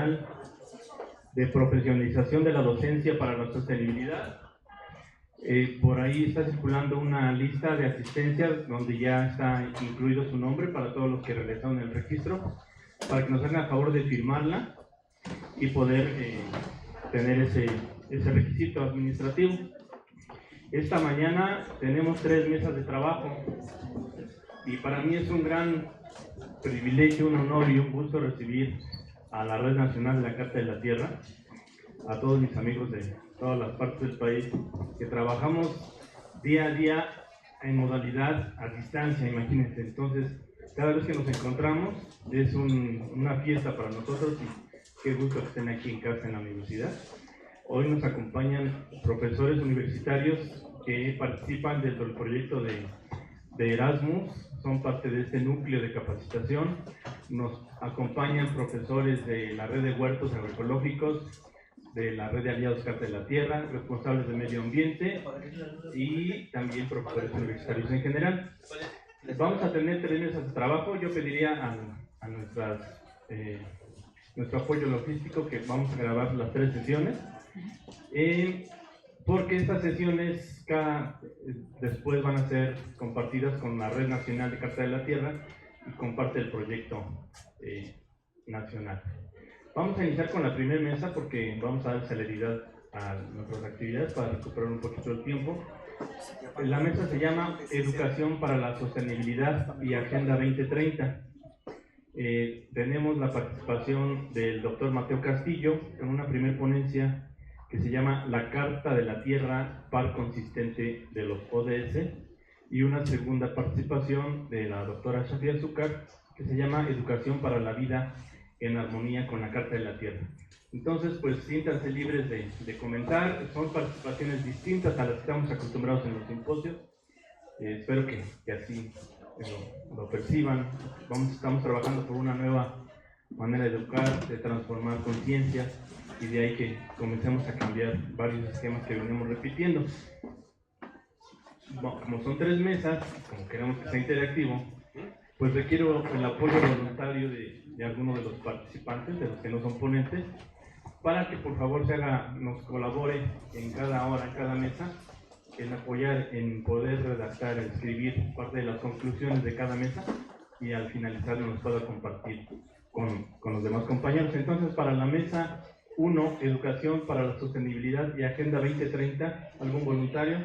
Nacional de Profesionalización de la Docencia para la Sostenibilidad. Por ahí está circulando una lista de asistencias donde ya está incluido su nombre para todos los que realizaron el registro, para que nos hagan a favor de firmarla y poder tener ese requisito administrativo. Esta mañana tenemos 3 mesas de trabajo y para mí es un gran privilegio, un honor y un gusto recibir a la Red Nacional de la Carta de la Tierra, a todos mis amigos de todas las partes del país, que trabajamos día a día en modalidad a distancia, imagínense. Entonces, cada vez que nos encontramos es una fiesta para nosotros y qué gusto que estén aquí en casa en la universidad. Hoy nos acompañan profesores universitarios que participan dentro del proyecto de Erasmus, son parte de este núcleo de capacitación. Nos acompañan profesores de la red de huertos agroecológicos, de la red de aliados Carta de la Tierra, responsables de medio ambiente y también profesores universitarios en general. Vamos a tener 3 mesas de trabajo. Yo pediría a nuestro apoyo logístico que vamos a grabar las 3 sesiones, porque estas sesiones después van a ser compartidas con la Red Nacional de Carta de la Tierra y con parte del proyecto nacional. Vamos a iniciar con la primera mesa porque vamos a dar celeridad a nuestras actividades para recuperar un poquito el tiempo. La mesa se llama Educación para la Sostenibilidad y Agenda 2030. Tenemos la participación del doctor Mateo Castillo en una primera ponencia que se llama La Carta de la Tierra, par consistente de los ODS, y una segunda participación de la doctora Shafia Azúcar que se llama Educación para la Vida en armonía con la Carta de la Tierra. Entonces, pues siéntanse libres de comentar. Son participaciones distintas a las que estamos acostumbrados en los simposios. Espero que así lo perciban. Estamos trabajando por una nueva manera de educar, de transformar conciencia, y de ahí que comencemos a cambiar varios esquemas que venimos repitiendo. Bueno, como son 3 mesas, como queremos que sea interactivo, pues requiero el apoyo voluntario de algunos de los participantes, de los que no son ponentes, para que por favor nos colabore en cada hora, en cada mesa, en apoyar, en poder redactar, escribir parte de las conclusiones de cada mesa y al finalizar nos pueda compartir con los demás compañeros. Entonces, para la mesa 1, Educación para la Sostenibilidad y Agenda 2030, ¿algún voluntario?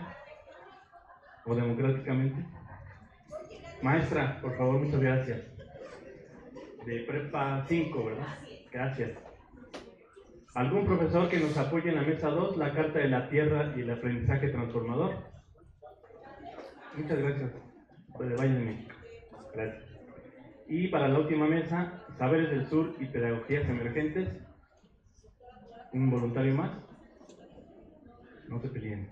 ¿O democráticamente? Maestra, por favor, muchas gracias. De Prepa 5, ¿verdad? Gracias. ¿Algún profesor que nos apoye en la mesa 2, la Carta de la Tierra y el aprendizaje transformador? Muchas gracias. Pues de Valle de México. Gracias. Y para la última mesa, Saberes del Sur y Pedagogías Emergentes. ¿Un voluntario más? No se peleen.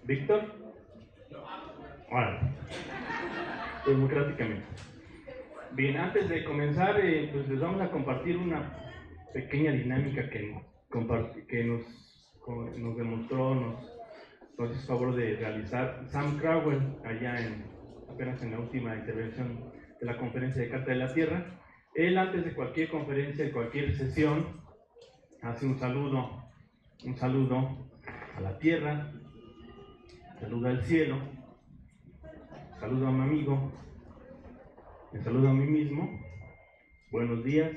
¿Víctor? Bueno, democráticamente. Bien, antes de comenzar, pues les vamos a compartir una pequeña dinámica que nos demostró, nos hizo favor de realizar Sam Crowell allá apenas en la última intervención de la conferencia de Carta de la Tierra. Él, antes de cualquier conferencia, de cualquier sesión, hace un saludo a la tierra, saluda al cielo, saludo a mi amigo, me saludo a mí mismo, buenos días,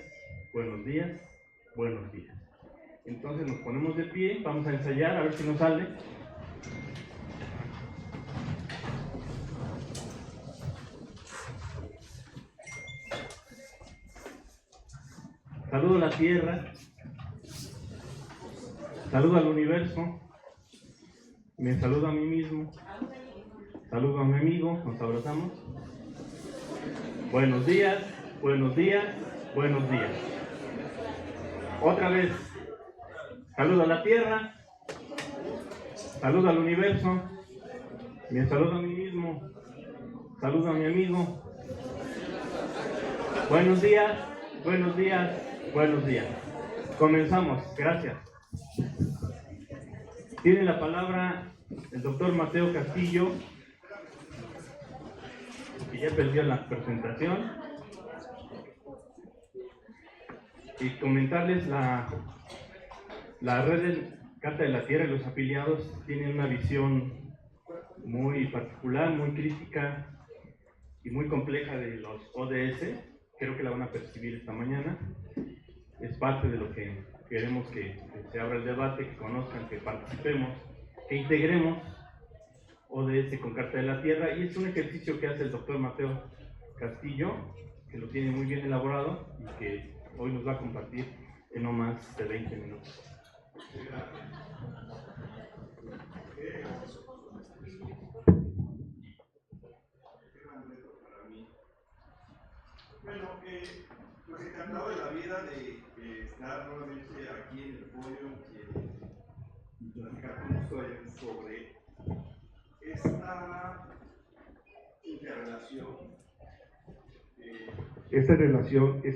buenos días, buenos días. Entonces nos ponemos de pie, vamos a ensayar a ver si nos sale. Saludo a la tierra, saludo al universo, me saludo a mí mismo, saludo a mi amigo, nos abrazamos. Buenos días, buenos días, buenos días. Otra vez, saludo a la tierra, saludo al universo, me saludo a mí mismo, saludo a mi amigo. Buenos días, buenos días, buenos días. Comenzamos, gracias. Tiene la palabra el doctor Mateo Castillo, que ya perdió la presentación. Y comentarles la red de Carta de la Tierra y los afiliados tienen una visión muy particular, muy crítica y muy compleja de los ODS. Creo que la van a percibir esta mañana. Es parte de lo que queremos que se abra el debate, que conozcan, que participemos, que integremos ODS con Carta de la Tierra. Y es un ejercicio que hace el doctor Mateo Castillo, que lo tiene muy bien elaborado y que hoy nos va a compartir en no más de 20 minutos. Bueno, pues encantado de la vida de estar nuevamente aquí en el podio y platicar con ustedes sobre esta interrelación. Esa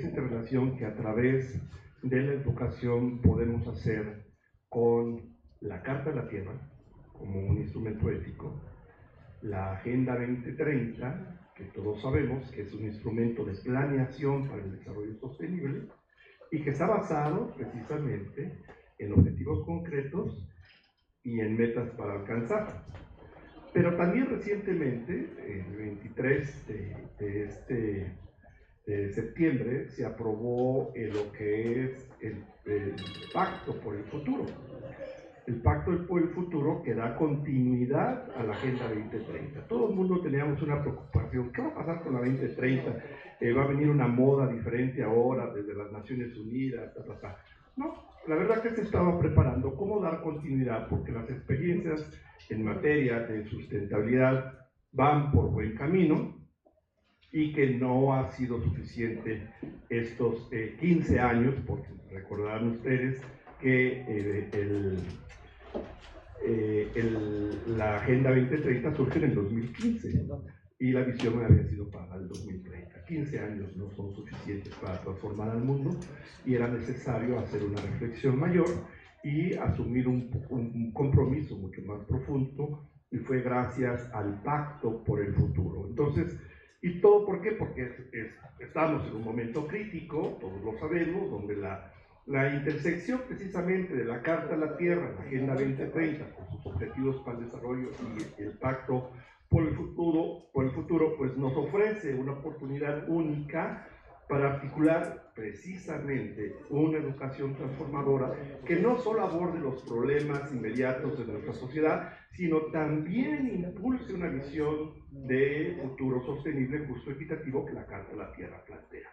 interrelación que a través de la educación podemos hacer con la Carta de la Tierra como un instrumento ético, la Agenda 2030, que todos sabemos que es un instrumento de planeación para el desarrollo sostenible y que está basado precisamente en objetivos concretos y en metas para alcanzar. Pero también recientemente, el 23 de septiembre, se aprobó lo que es el Pacto por el Futuro. El Pacto por el Futuro que da continuidad a la Agenda 2030. Todo el mundo teníamos una preocupación. ¿Qué va a pasar con la 2030? ¿Va a venir una moda diferente ahora desde las Naciones Unidas? No, la verdad que se estaba preparando cómo dar continuidad, porque las experiencias en materia de sustentabilidad van por buen camino y que no ha sido suficiente estos 15 años, porque recordarán ustedes que la Agenda 2030 surge en el 2015 y la visión había sido para el 2030. 15 años no son suficientes para transformar al mundo y era necesario hacer una reflexión mayor y asumir un compromiso mucho más profundo, y fue gracias al Pacto por el Futuro. Entonces, ¿y todo por qué? Porque estamos en un momento crítico, todos lo sabemos, donde la intersección precisamente de la Carta a la Tierra, la Agenda 2030, con sus objetivos para el desarrollo y el Pacto por el futuro, pues nos ofrece una oportunidad única para articular precisamente una educación transformadora que no solo aborde los problemas inmediatos de nuestra sociedad, sino también impulse una visión de futuro sostenible, justo, equitativo que la Carta de la Tierra plantea.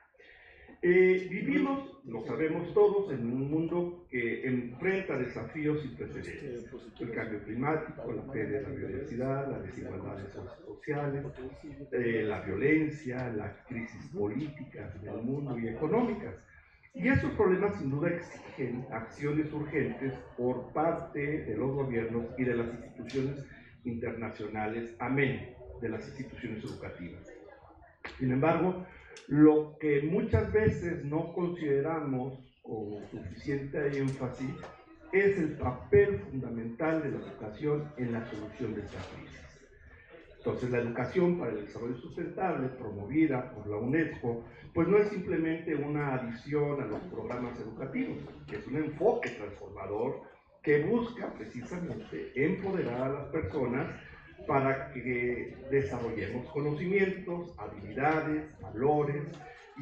Vivimos, lo sabemos todos, en un mundo que enfrenta desafíos sin precedentes. El cambio climático, la pérdida de la biodiversidad, las desigualdades sociales, la violencia, las crisis políticas en el mundo y económicas. Y esos problemas sin duda exigen acciones urgentes por parte de los gobiernos y de las instituciones internacionales, amén de las instituciones educativas. Sin embargo, lo que muchas veces no consideramos con suficiente énfasis es el papel fundamental de la educación en la solución de esta crisis. Entonces, la educación para el desarrollo sustentable, promovida por la UNESCO, pues no es simplemente una adición a los programas educativos, es un enfoque transformador que busca precisamente empoderar a las personas para que desarrollemos conocimientos, habilidades, valores,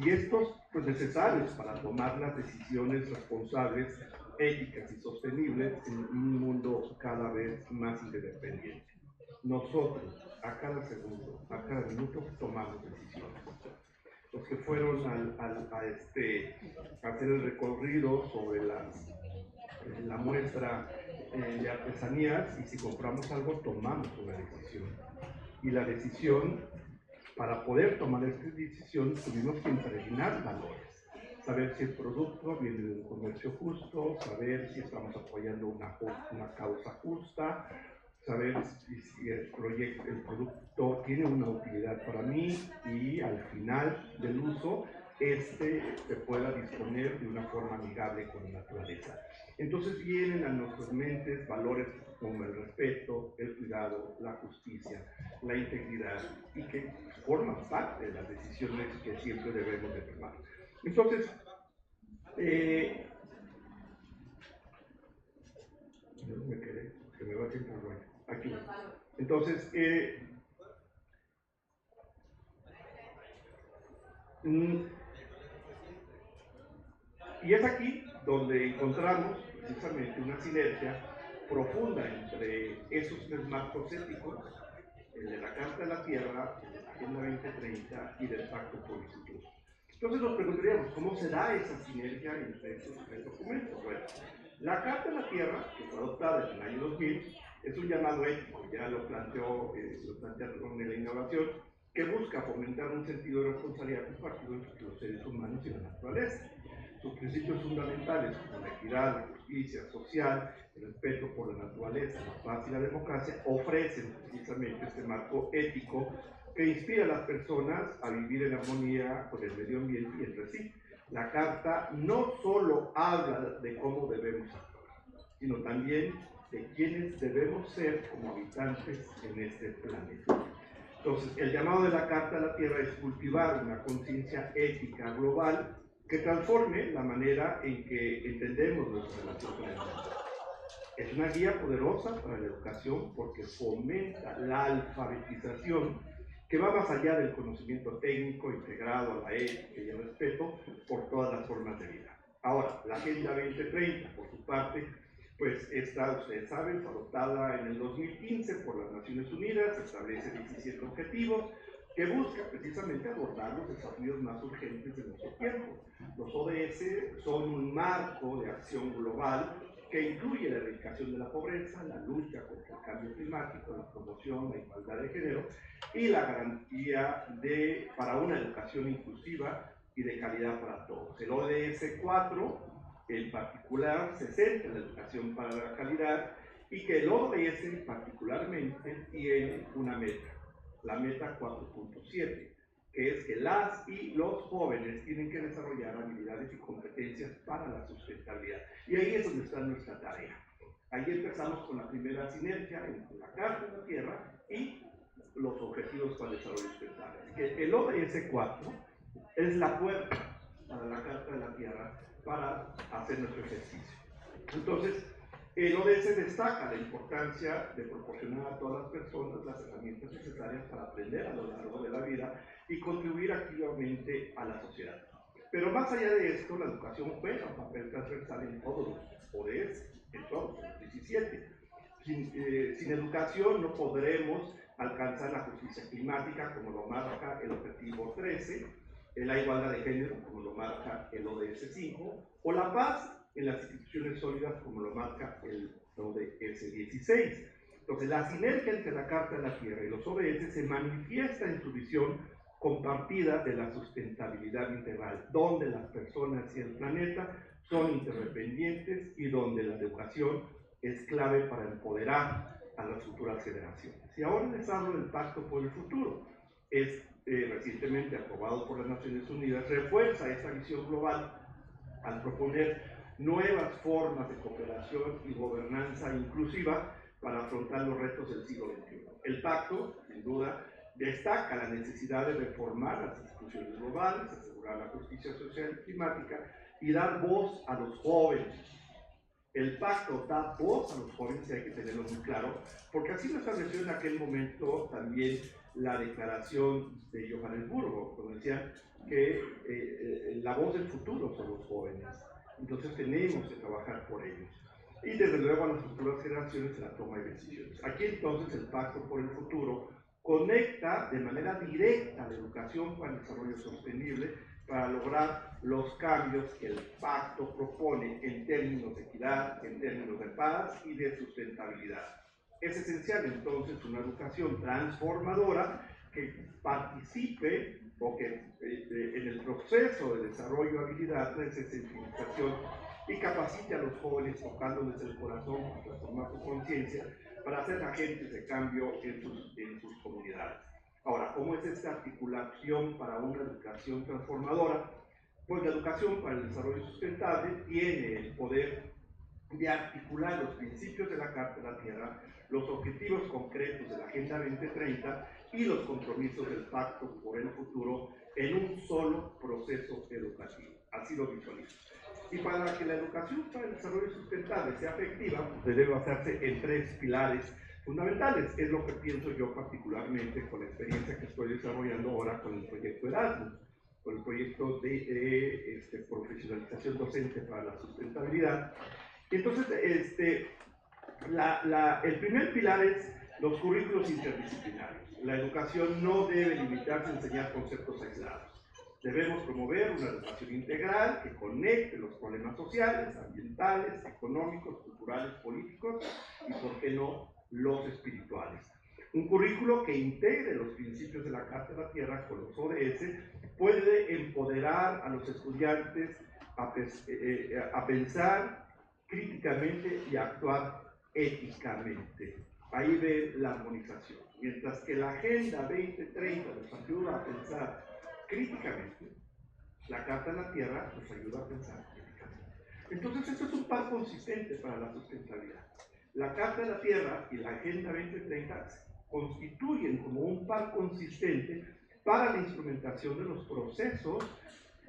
y estos pues necesarios para tomar las decisiones responsables, éticas y sostenibles en un mundo cada vez más interdependiente. Nosotros, a cada segundo, a cada minuto, tomamos decisiones. Los que fueron a hacer el recorrido sobre la muestra de artesanías, y si compramos algo, tomamos una decisión. Y la decisión, para poder tomar esta decisión, tuvimos que impregnar valores. Saber si el producto viene de un comercio justo, saber si estamos apoyando una causa justa, saber si el producto tiene una utilidad para mí y al final del uso se pueda disponer de una forma amigable con la naturaleza. Entonces vienen a nuestras mentes valores como el respeto, el cuidado, la justicia, la integridad, y que forman parte de las decisiones que siempre debemos de tomar. Entonces, Me quedé, que me va siempre bueno. Aquí. Entonces, y es aquí donde encontramos precisamente una sinergia profunda entre esos tres marcos éticos, el de la Carta de la Tierra, el de la Agenda 2030 y del Pacto por el Futuro. Entonces nos preguntaríamos, ¿cómo se da esa sinergia entre estos tres documentos? Bueno, la Carta de la Tierra, que fue adoptada en el año 2000, es un llamado ético, ya lo plantearon en la inauguración, que busca fomentar un sentido de responsabilidad compartido entre los seres humanos y la naturaleza. Sus principios fundamentales como la equidad, la justicia social, el respeto por la naturaleza, la paz y la democracia ofrecen precisamente este marco ético que inspira a las personas a vivir en armonía con el medio ambiente y entre sí. La Carta no solo habla de cómo debemos actuar, sino también de quiénes debemos ser como habitantes en este planeta. Entonces, el llamado de la Carta a la Tierra es cultivar una conciencia ética global que transforme la manera en que entendemos nuestra relación con el mundo. Es una guía poderosa para la educación porque fomenta la alfabetización que va más allá del conocimiento técnico integrado a la ética y el respeto por todas las formas de vida. Ahora, la Agenda 2030, por su parte, pues esta, ustedes saben, fue adoptada en el 2015 por las Naciones Unidas, establece 17 objetivos que busca precisamente abordar los desafíos más urgentes de nuestro tiempo. Los ODS son un marco de acción global que incluye la erradicación de la pobreza, la lucha contra el cambio climático, la promoción, la igualdad de género y la garantía para una educación inclusiva y de calidad para todos. El ODS 4, en particular, se centra en la educación para la calidad y que el ODS particularmente tiene una meta, la meta 4.7, que es que las y los jóvenes tienen que desarrollar habilidades y competencias para la sustentabilidad. Y ahí es donde está nuestra tarea. Ahí empezamos con la primera sinergia entre la Carta de la Tierra y los Objetivos para el Desarrollo Sustentable. Así que el ODS 4 es la puerta para la Carta de la Tierra para hacer nuestro ejercicio. Entonces, el ODS destaca la importancia de proporcionar a todas las personas las herramientas necesarias para aprender a lo largo de la vida y contribuir activamente a la sociedad. Pero más allá de esto, la educación juega un papel transversal en todos los ODS, en todos los 17. Sin educación no podremos alcanzar la justicia climática, como lo marca el objetivo 13, la igualdad de género, como lo marca el ODS 5, o la paz en las instituciones sólidas, como lo marca el ODS 16. Entonces, la sinergia entre la Carta de la Tierra y los ODS se manifiesta en su visión compartida de la sustentabilidad integral, donde las personas y el planeta son interdependientes y donde la educación es clave para empoderar a las futuras generaciones. Y ahora les hablo del Pacto por el Futuro. Es recientemente aprobado por las Naciones Unidas, refuerza esta visión global al proponer nuevas formas de cooperación y gobernanza inclusiva para afrontar los retos del siglo XXI. El pacto, sin duda, destaca la necesidad de reformar las instituciones globales, asegurar la justicia social y climática y dar voz a los jóvenes. El pacto da voz a los jóvenes y hay que tenerlo muy claro, porque así lo estableció en aquel momento también la declaración de Johannesburgo, cuando decían que la voz del futuro son los jóvenes. Entonces tenemos que trabajar por ellos. Y desde luego a las futuras generaciones en la toma de decisiones. Aquí entonces el Pacto por el Futuro conecta de manera directa la educación para el desarrollo sostenible para lograr los cambios que el pacto propone en términos de equidad, en términos de paz y de sustentabilidad. Es esencial entonces una educación transformadora que participe o que en el proceso de desarrollo de habilidades de sensibilización y capacite a los jóvenes tocándoles el corazón para transformar su conciencia para ser agentes de cambio en sus comunidades. Ahora, ¿cómo es esta articulación para una educación transformadora? Pues la educación para el desarrollo sustentable tiene el poder de articular los principios de la Carta de la Tierra, los objetivos concretos de la Agenda 2030 y los compromisos del Pacto por el Futuro en un solo proceso educativo. Así lo visualizo. Y para que la educación para el desarrollo sustentable sea efectiva, pues debe basarse en 3 pilares fundamentales. Es lo que pienso yo particularmente con la experiencia que estoy desarrollando ahora con el proyecto Erasmus, con el proyecto de profesionalización docente para la sustentabilidad. Y entonces, el primer pilar es los currículos interdisciplinarios. La educación no debe limitarse a enseñar conceptos aislados. Debemos promover una educación integral que conecte los problemas sociales, ambientales, económicos, culturales, políticos y, por qué no, los espirituales. Un currículo que integre los principios de la Carta de la Tierra con los ODS puede empoderar a los estudiantes a pensar críticamente y a actuar éticamente. Ahí ve la armonización. Mientras que la Agenda 2030 nos ayuda a pensar críticamente, la Carta de la Tierra nos ayuda a pensar críticamente. Entonces, esto es un par consistente para la sustentabilidad. La Carta de la Tierra y la Agenda 2030 constituyen como un par consistente para la instrumentación de los procesos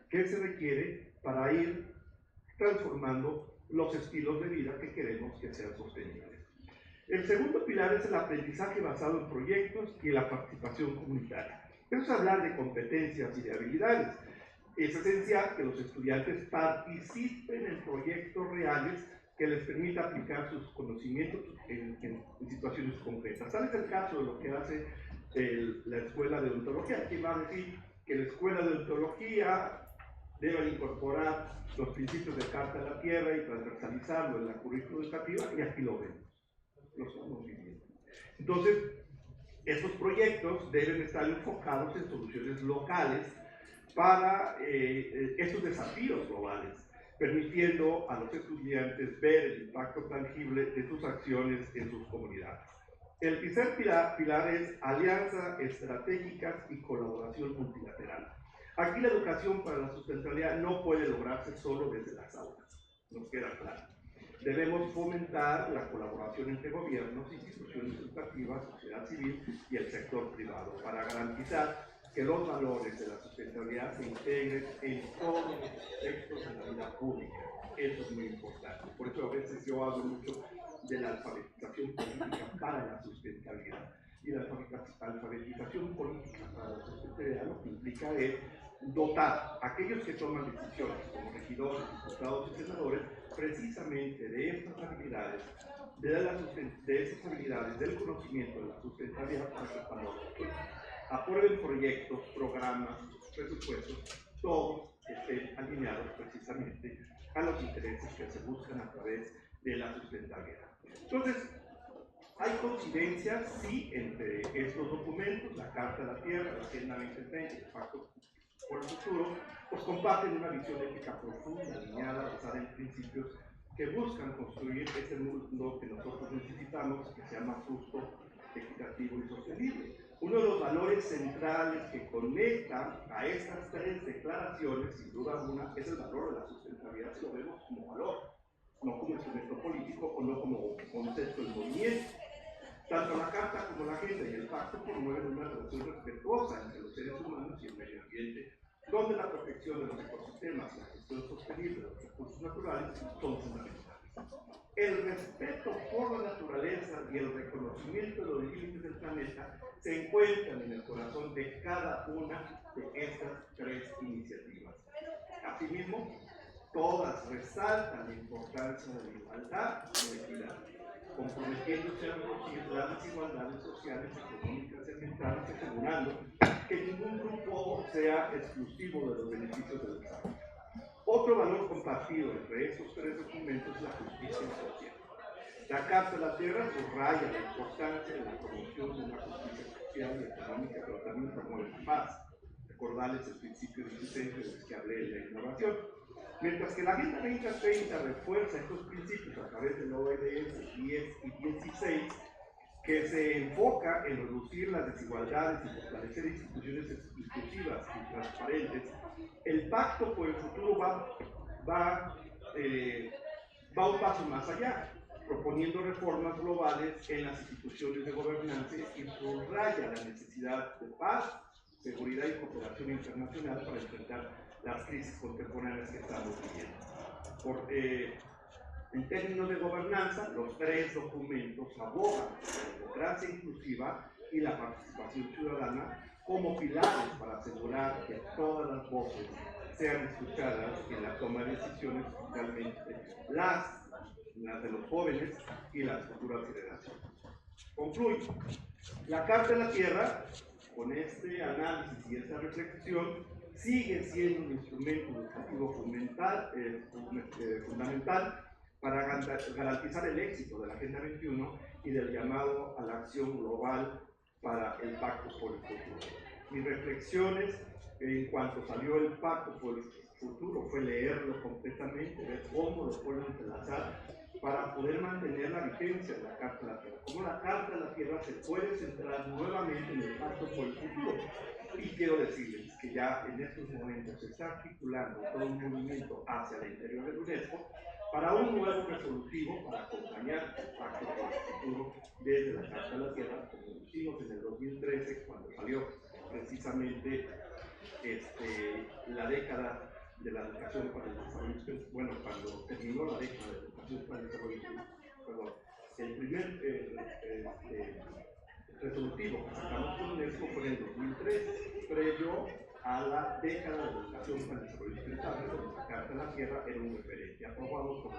que se requiere para ir transformando los estilos de vida que queremos que sean sostenibles. El segundo pilar es el aprendizaje basado en proyectos y la participación comunitaria. Eso es hablar de competencias y de habilidades. Es esencial que los estudiantes participen en proyectos reales que les permita aplicar sus conocimientos en situaciones concretas. Tal es el caso de lo que hace la Escuela de Odontología. ¿Quién va a decir que la Escuela de Odontología debe incorporar los principios de Carta de la Tierra y transversalizarlo en la currícula educativa? Y aquí lo vemos, lo estamos viviendo. Entonces, estos proyectos deben estar enfocados en soluciones locales para estos desafíos globales, permitiendo a los estudiantes ver el impacto tangible de sus acciones en sus comunidades. El tercer pilar es alianzas estratégicas y colaboración multilateral. Aquí la educación para la sustentabilidad no puede lograrse solo desde las aulas, nos queda claro. Debemos fomentar la colaboración entre gobiernos, instituciones educativas, sociedad civil y el sector privado para garantizar que los valores de la sustentabilidad se integren en todos los aspectos de la vida pública. Eso es muy importante. Por eso a veces yo hablo mucho de la alfabetización política para la sustentabilidad. Y la alfabetización política para la sustentabilidad lo que implica es dotar a aquellos que toman decisiones, como regidores, diputados y senadores, precisamente de estas habilidades, de esas habilidades del conocimiento de la sustentabilidad para que cuando aprueben proyectos, programas, presupuestos, todos estén alineados precisamente a los intereses que se buscan a través de la sustentabilidad. Entonces, hay coincidencias, sí, entre estos documentos, la Carta de la Tierra, la Agenda 2030 y el Pacto por el Futuro, pues comparten una visión ética profunda, alineada, basada en principios que buscan construir ese mundo que nosotros necesitamos, que sea más justo, equitativo y sostenible. Uno de los valores centrales que conectan a estas 3 declaraciones, sin duda alguna, es el valor de la sustentabilidad, si lo vemos como valor, no como instrumento político o no como concepto del movimiento. Tanto la Carta como la Agenda y el Pacto promueven una relación respetuosa entre los seres humanos y el medio ambiente, donde la protección de los ecosistemas y la gestión sostenible de los recursos naturales son fundamentales. El respeto por la naturaleza y el reconocimiento de los límites del planeta se encuentran en el corazón de cada una de estas 3 iniciativas. Asimismo, todas resaltan la importancia de la igualdad y la equidad, comprometiéndose a reducir las desigualdades sociales, económicas y ambientales, asegurando que ningún grupo sea exclusivo de los beneficios del desarrollo. Otro valor compartido entre estos 3 documentos es la justicia social. La Carta de la Tierra subraya la importancia de la promoción de una justicia social y económica, pero también promueve la paz. Recordarles el principio 16 de los que hablé de la innovación. Mientras que la Agenda 2030 refuerza estos principios a través del ODS 10 y 16, que se enfoca en reducir las desigualdades y fortalecer instituciones inclusivas y transparentes, el Pacto por el Futuro va un paso más allá, proponiendo reformas globales en las instituciones de gobernanza y subraya la necesidad de paz, seguridad y cooperación internacional para enfrentar las crisis contemporáneas que estamos viviendo. En términos de gobernanza, los tres documentos abogan por la democracia inclusiva y la participación ciudadana como pilares para asegurar que todas las voces sean escuchadas en la toma de decisiones, especialmente las de los jóvenes y las futuras generaciones. Concluyo. La Carta de la Tierra, con este análisis y esta reflexión, sigue siendo un instrumento educativo fundamental para garantizar el éxito de la Agenda 21 y del llamado a la acción global para el Pacto por el Futuro. Mis reflexiones en cuanto salió el Pacto por el Futuro fue leerlo completamente, ver cómo lo pueden entrelazar para poder mantener la vigencia de la Carta de la Tierra. Cómo la Carta de la Tierra se puede centrar nuevamente en el Pacto por el Futuro. Y quiero decirles que ya en estos momentos se está articulando todo un movimiento hacia el interior de UNESCO para un nuevo resolutivo para acompañar el Pacto por el Futuro desde la Carta de la Tierra, como lo hicimos en el 2013, cuando salió precisamente la década de la educación para el desarrollo, bueno, cuando terminó la década de educación para el desarrollo, perdón, el primer resolutivo que sacamos con UNESCO fue en el 2003, previo a la década de educación para el desarrollo sustentable, donde la Carta de la Tierra era un referente aprobado por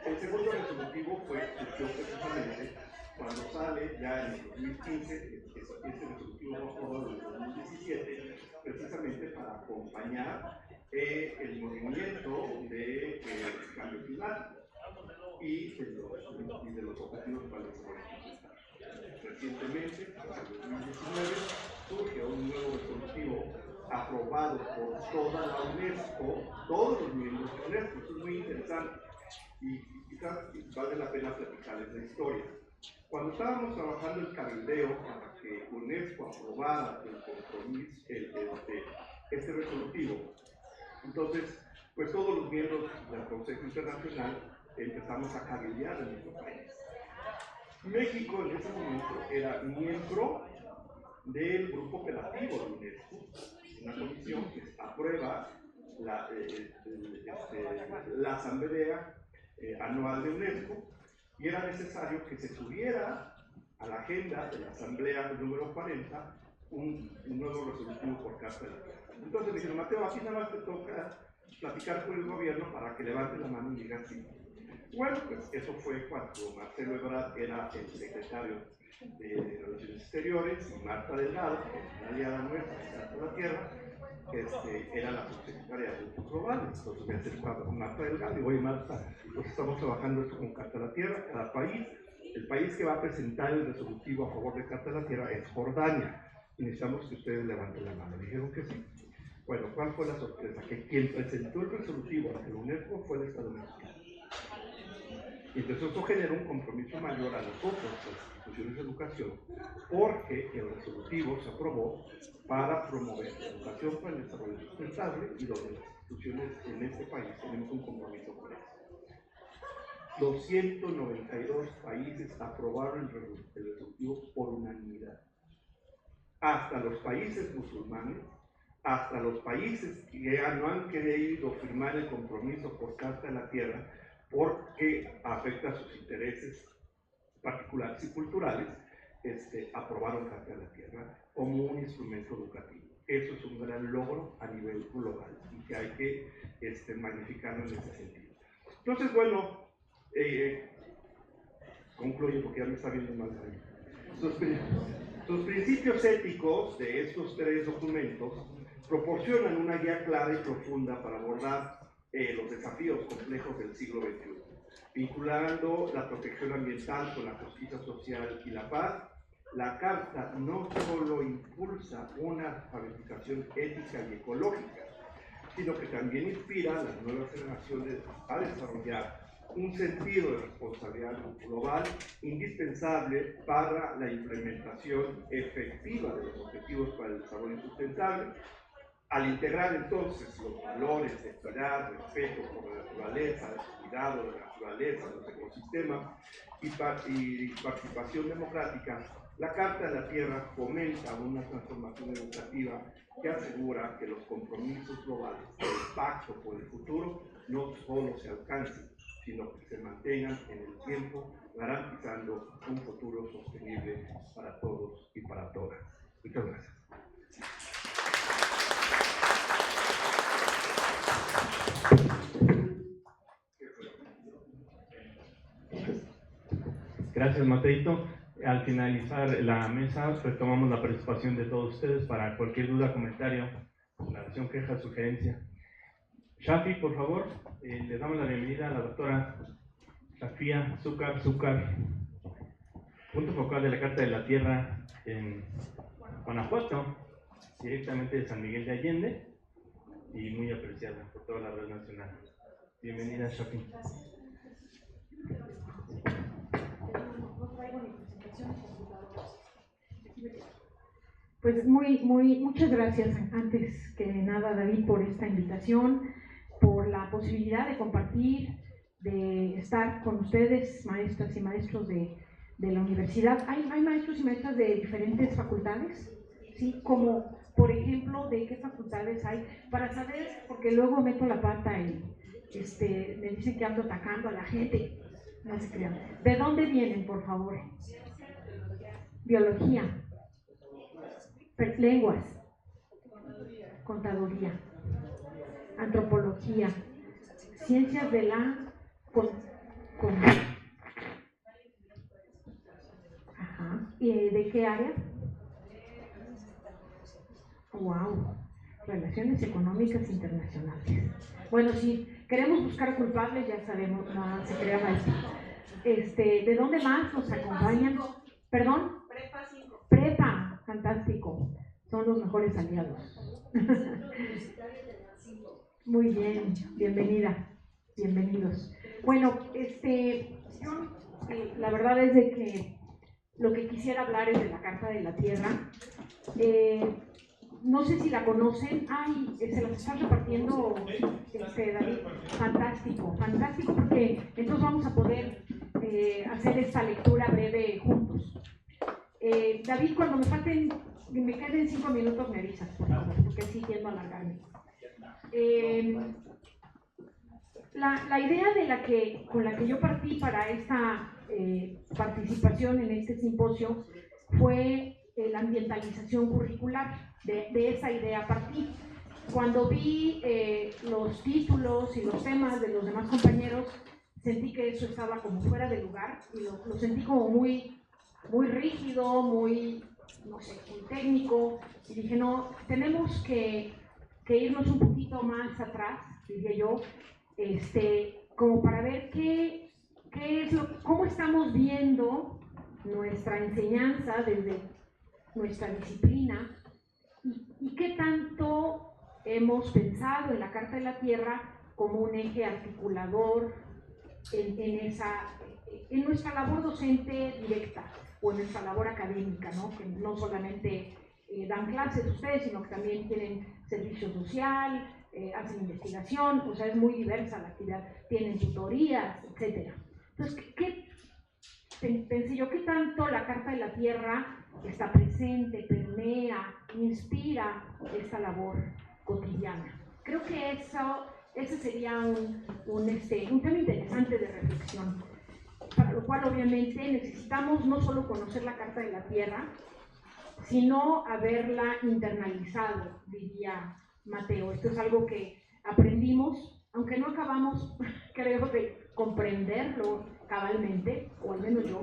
el segundo resolutivo surgió precisamente cuando sale ya en el 2015, este resolutivo fue aprobado en el 2017, precisamente para acompañar el movimiento de cambio climático y de los objetivos para el desarrollo sustentable. Recientemente, en el 2019, surge un nuevo resolutivo aprobado por toda la UNESCO, todos los miembros de UNESCO. Esto es muy interesante y quizás vale la pena platicarles la historia. Cuando estábamos trabajando el cabildeo para que UNESCO aprobara el compromiso, este resolutivo, entonces, pues todos los miembros del Consejo Internacional empezamos a cabildear en nuestro país. México en ese momento era miembro del grupo operativo de UNESCO, una comisión que aprueba la asamblea anual de UNESCO, y era necesario que se subiera a la agenda de la asamblea número 40 un nuevo resolutivo por Carta de la Tierra. Entonces me dijeron, Mateo, aquí nada más te toca platicar con el gobierno para que levante la mano y diga sí. Bueno, pues eso fue cuando Marcelo Ebrard era el secretario de Relaciones Exteriores y Marta Delgado, que es una aliada nuestra de Carta de la Tierra, era la subsecretaria de Asuntos Globales. Entonces me acerco a Marta Delgado y digo, oye Marta, pues estamos trabajando esto con Carta de la Tierra, cada país. El país que va a presentar el resolutivo a favor de Carta de la Tierra es Jordania, y necesitamos que ustedes levanten la mano. Dijeron que sí. Bueno, ¿cuál fue la sorpresa? Que quien presentó el resolutivo ante la UNESCO fue el Estado mexicano. Y entonces eso generó un compromiso mayor a nosotros, a las instituciones de educación, porque el resolutivo se aprobó para promover la educación para el desarrollo sustentable y donde las instituciones en este país tenemos un compromiso con eso. 292 países aprobaron el resolutivo por unanimidad. Hasta los países musulmanes, hasta los países que no han querido firmar el compromiso por Carta de la Tierra porque afecta a sus intereses particulares y culturales, aprobaron Carta de la Tierra como un instrumento educativo. Eso es un gran logro a nivel global y que hay que magnificarlo en ese sentido. Entonces, bueno, concluyo porque ya me está viendo mal ahí. Los principios éticos de estos tres documentos proporcionan una guía clara y profunda para abordar los desafíos complejos del siglo XXI, vinculando la protección ambiental con la justicia social y la paz. La Carta no solo impulsa una alfabetización ética y ecológica, sino que también inspira a las nuevas generaciones a desarrollar un sentido de responsabilidad global indispensable para la implementación efectiva de los objetivos para el desarrollo sustentable, al integrar entonces los valores de equidad, respeto por la naturaleza, cuidado de la naturaleza, los ecosistemas y participación democrática La Carta de la Tierra fomenta una transformación educativa que asegura que los compromisos globales del Pacto por el Futuro no solo se alcancen, sino que se mantengan en el tiempo, garantizando un futuro sostenible para todos y para todas. Muchas gracias. Gracias, Mateito. Al finalizar la mesa, retomamos la participación de todos ustedes para cualquier duda, comentario, aclaración, queja, sugerencia. Shafi, por favor, le damos la bienvenida a la doctora Shafia Zúcar, punto focal de la Carta de la Tierra en Guanajuato, directamente de San Miguel de Allende, y muy apreciada por toda la red nacional. Bienvenida, Shafi. Pues muchas gracias antes que nada, David, por esta invitación, por la posibilidad de compartir, de estar con ustedes, maestras y maestros de la universidad. Hay maestros y maestras de diferentes facultades, ¿sí? Como, por ejemplo, de qué facultades hay, para saber, porque luego meto la pata y me dicen que ando atacando a la gente. No se crean. ¿De dónde vienen, por favor? Biología. Lenguas, contaduría, antropología, ciencias de la ¿Y de qué área? Wow, relaciones económicas internacionales. Bueno, si queremos buscar culpables, ya sabemos, no se crea maestro. ¿De dónde más nos acompañan? ¿Perdón? Prepa 5. Prepa, fantástico. Son los mejores aliados. Muy bien, bienvenida, bienvenidos. Bueno, yo la verdad es de que lo que quisiera hablar es de la Carta de la Tierra. No sé si la conocen. Ay, se las están repartiendo, David. Fantástico, fantástico, porque entonces vamos a poder hacer esta lectura breve juntos. David, cuando me queden 5 minutos me avisas, por favor, porque así tiendo a alargarme. La idea con la que yo partí para esta participación en este simposio fue la ambientalización curricular. De esa idea partí. Cuando vi los títulos y los temas de los demás compañeros, sentí que eso estaba como fuera de lugar y lo sentí como muy rígido, muy, no sé, muy técnico, y dije, no, tenemos que irnos un poquito más atrás, diría yo, como para ver qué es cómo estamos viendo nuestra enseñanza desde nuestra disciplina y qué tanto hemos pensado en la Carta de la Tierra como un eje articulador en nuestra labor docente directa o en nuestra labor académica, ¿no? Que no solamente dan clases ustedes, sino que también tienen servicio social, hacen investigación, o sea, es muy diversa la actividad, tienen tutorías, etc. Entonces, pensé yo, ¿qué tanto la Carta de la Tierra está presente, permea, inspira esta labor cotidiana? Creo que ese sería un tema interesante de reflexión, para lo cual obviamente necesitamos no solo conocer la Carta de la Tierra, sino haberla internalizado, diría Mateo. Esto es algo que aprendimos, aunque no acabamos, creo, de comprenderlo cabalmente, o al menos yo,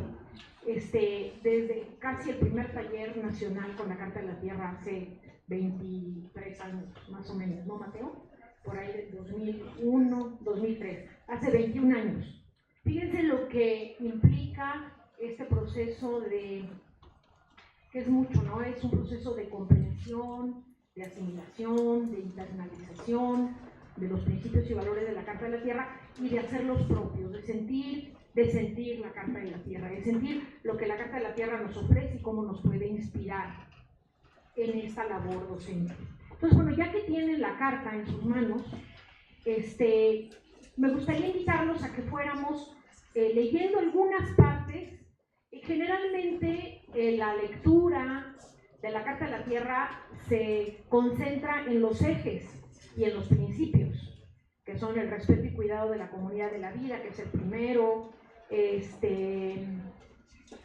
desde casi el primer taller nacional con la Carta de la Tierra hace 23 años, más o menos, ¿no, Mateo? Por ahí de 2001, 2003, hace 21 años. Fíjense lo que implica este proceso que es mucho, ¿no? Es un proceso de comprensión, de asimilación, de internalización de los principios y valores de la Carta de la Tierra y de hacerlos propios, de sentir la Carta de la Tierra, de sentir lo que la Carta de la Tierra nos ofrece y cómo nos puede inspirar en esta labor docente. Entonces, bueno, ya que tienen la Carta en sus manos, me gustaría invitarlos a que fuéramos leyendo algunas partes Generalmente la lectura de la Carta de la Tierra se concentra en los ejes y en los principios, que son el respeto y cuidado de la comunidad de la vida, que es el primero,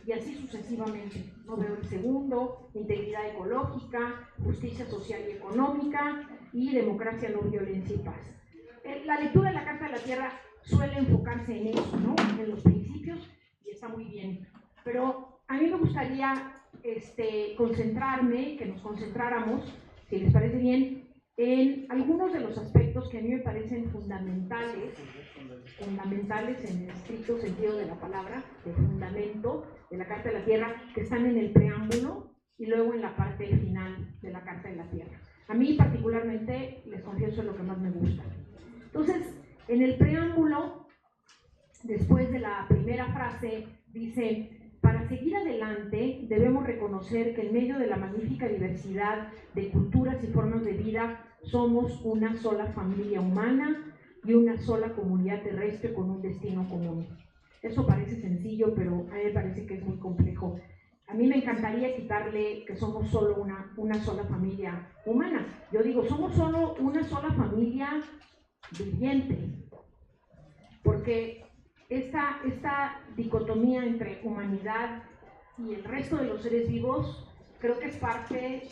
y así sucesivamente. No veo el segundo: integridad ecológica, justicia social y económica, y democracia, no violencia y paz. La lectura de la Carta de la Tierra suele enfocarse en eso, ¿no? En los principios, y está muy bien. Pero a mí me gustaría concentrarme, que nos concentráramos, si les parece bien, en algunos de los aspectos que a mí me parecen fundamentales en el estricto sentido de la palabra, de fundamento de la Carta de la Tierra, que están en el preámbulo y luego en la parte final de la Carta de la Tierra. A mí particularmente, les confieso, es lo que más me gusta. Entonces, en el preámbulo, después de la primera frase, dice: para seguir adelante debemos reconocer que en medio de la magnífica diversidad de culturas y formas de vida somos una sola familia humana y una sola comunidad terrestre con un destino común. Eso parece sencillo, pero a mí me parece que es muy complejo. A mí me encantaría quitarle que somos solo una sola familia humana. Yo digo, somos solo una sola familia viviente, porque esta dicotomía entre humanidad y el resto de los seres vivos creo que es parte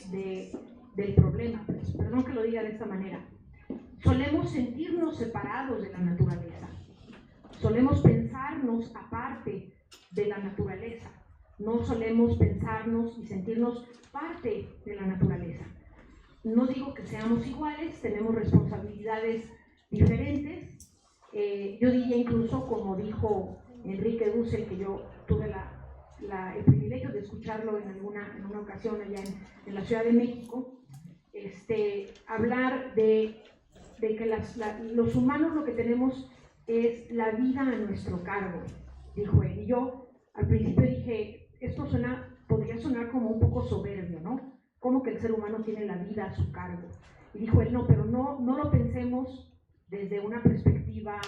del problema. Perdón que lo diga de esta manera. Solemos sentirnos separados de la naturaleza, solemos pensarnos aparte de la naturaleza, no solemos pensarnos y sentirnos parte de la naturaleza. No digo que seamos iguales, tenemos responsabilidades diferentes. Yo diría incluso, como dijo Enrique Dussel, que yo tuve el privilegio de escucharlo en una ocasión allá en la Ciudad de México, hablar de que los humanos lo que tenemos es la vida a nuestro cargo, dijo él. Y yo al principio dije, esto podría sonar como un poco soberbio, ¿no? Como que el ser humano tiene la vida a su cargo. Y dijo él, no, pero no lo pensemos desde una perspectiva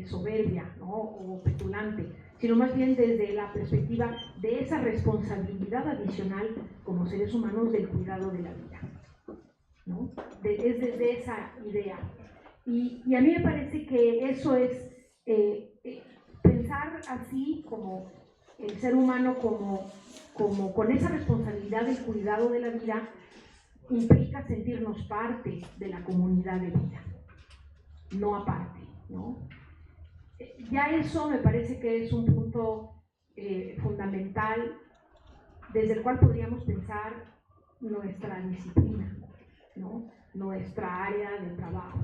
soberbia, ¿no? O petulante, sino más bien desde la perspectiva de esa responsabilidad adicional como seres humanos del cuidado de la vida, ¿no? Es desde esa idea. Y a mí me parece que eso es pensar así, como el ser humano como con esa responsabilidad del cuidado de la vida, implica sentirnos parte de la comunidad de vida, no aparte, ¿no? Ya eso me parece que es un punto fundamental desde el cual podríamos pensar nuestra disciplina, ¿no? Nuestra área de trabajo.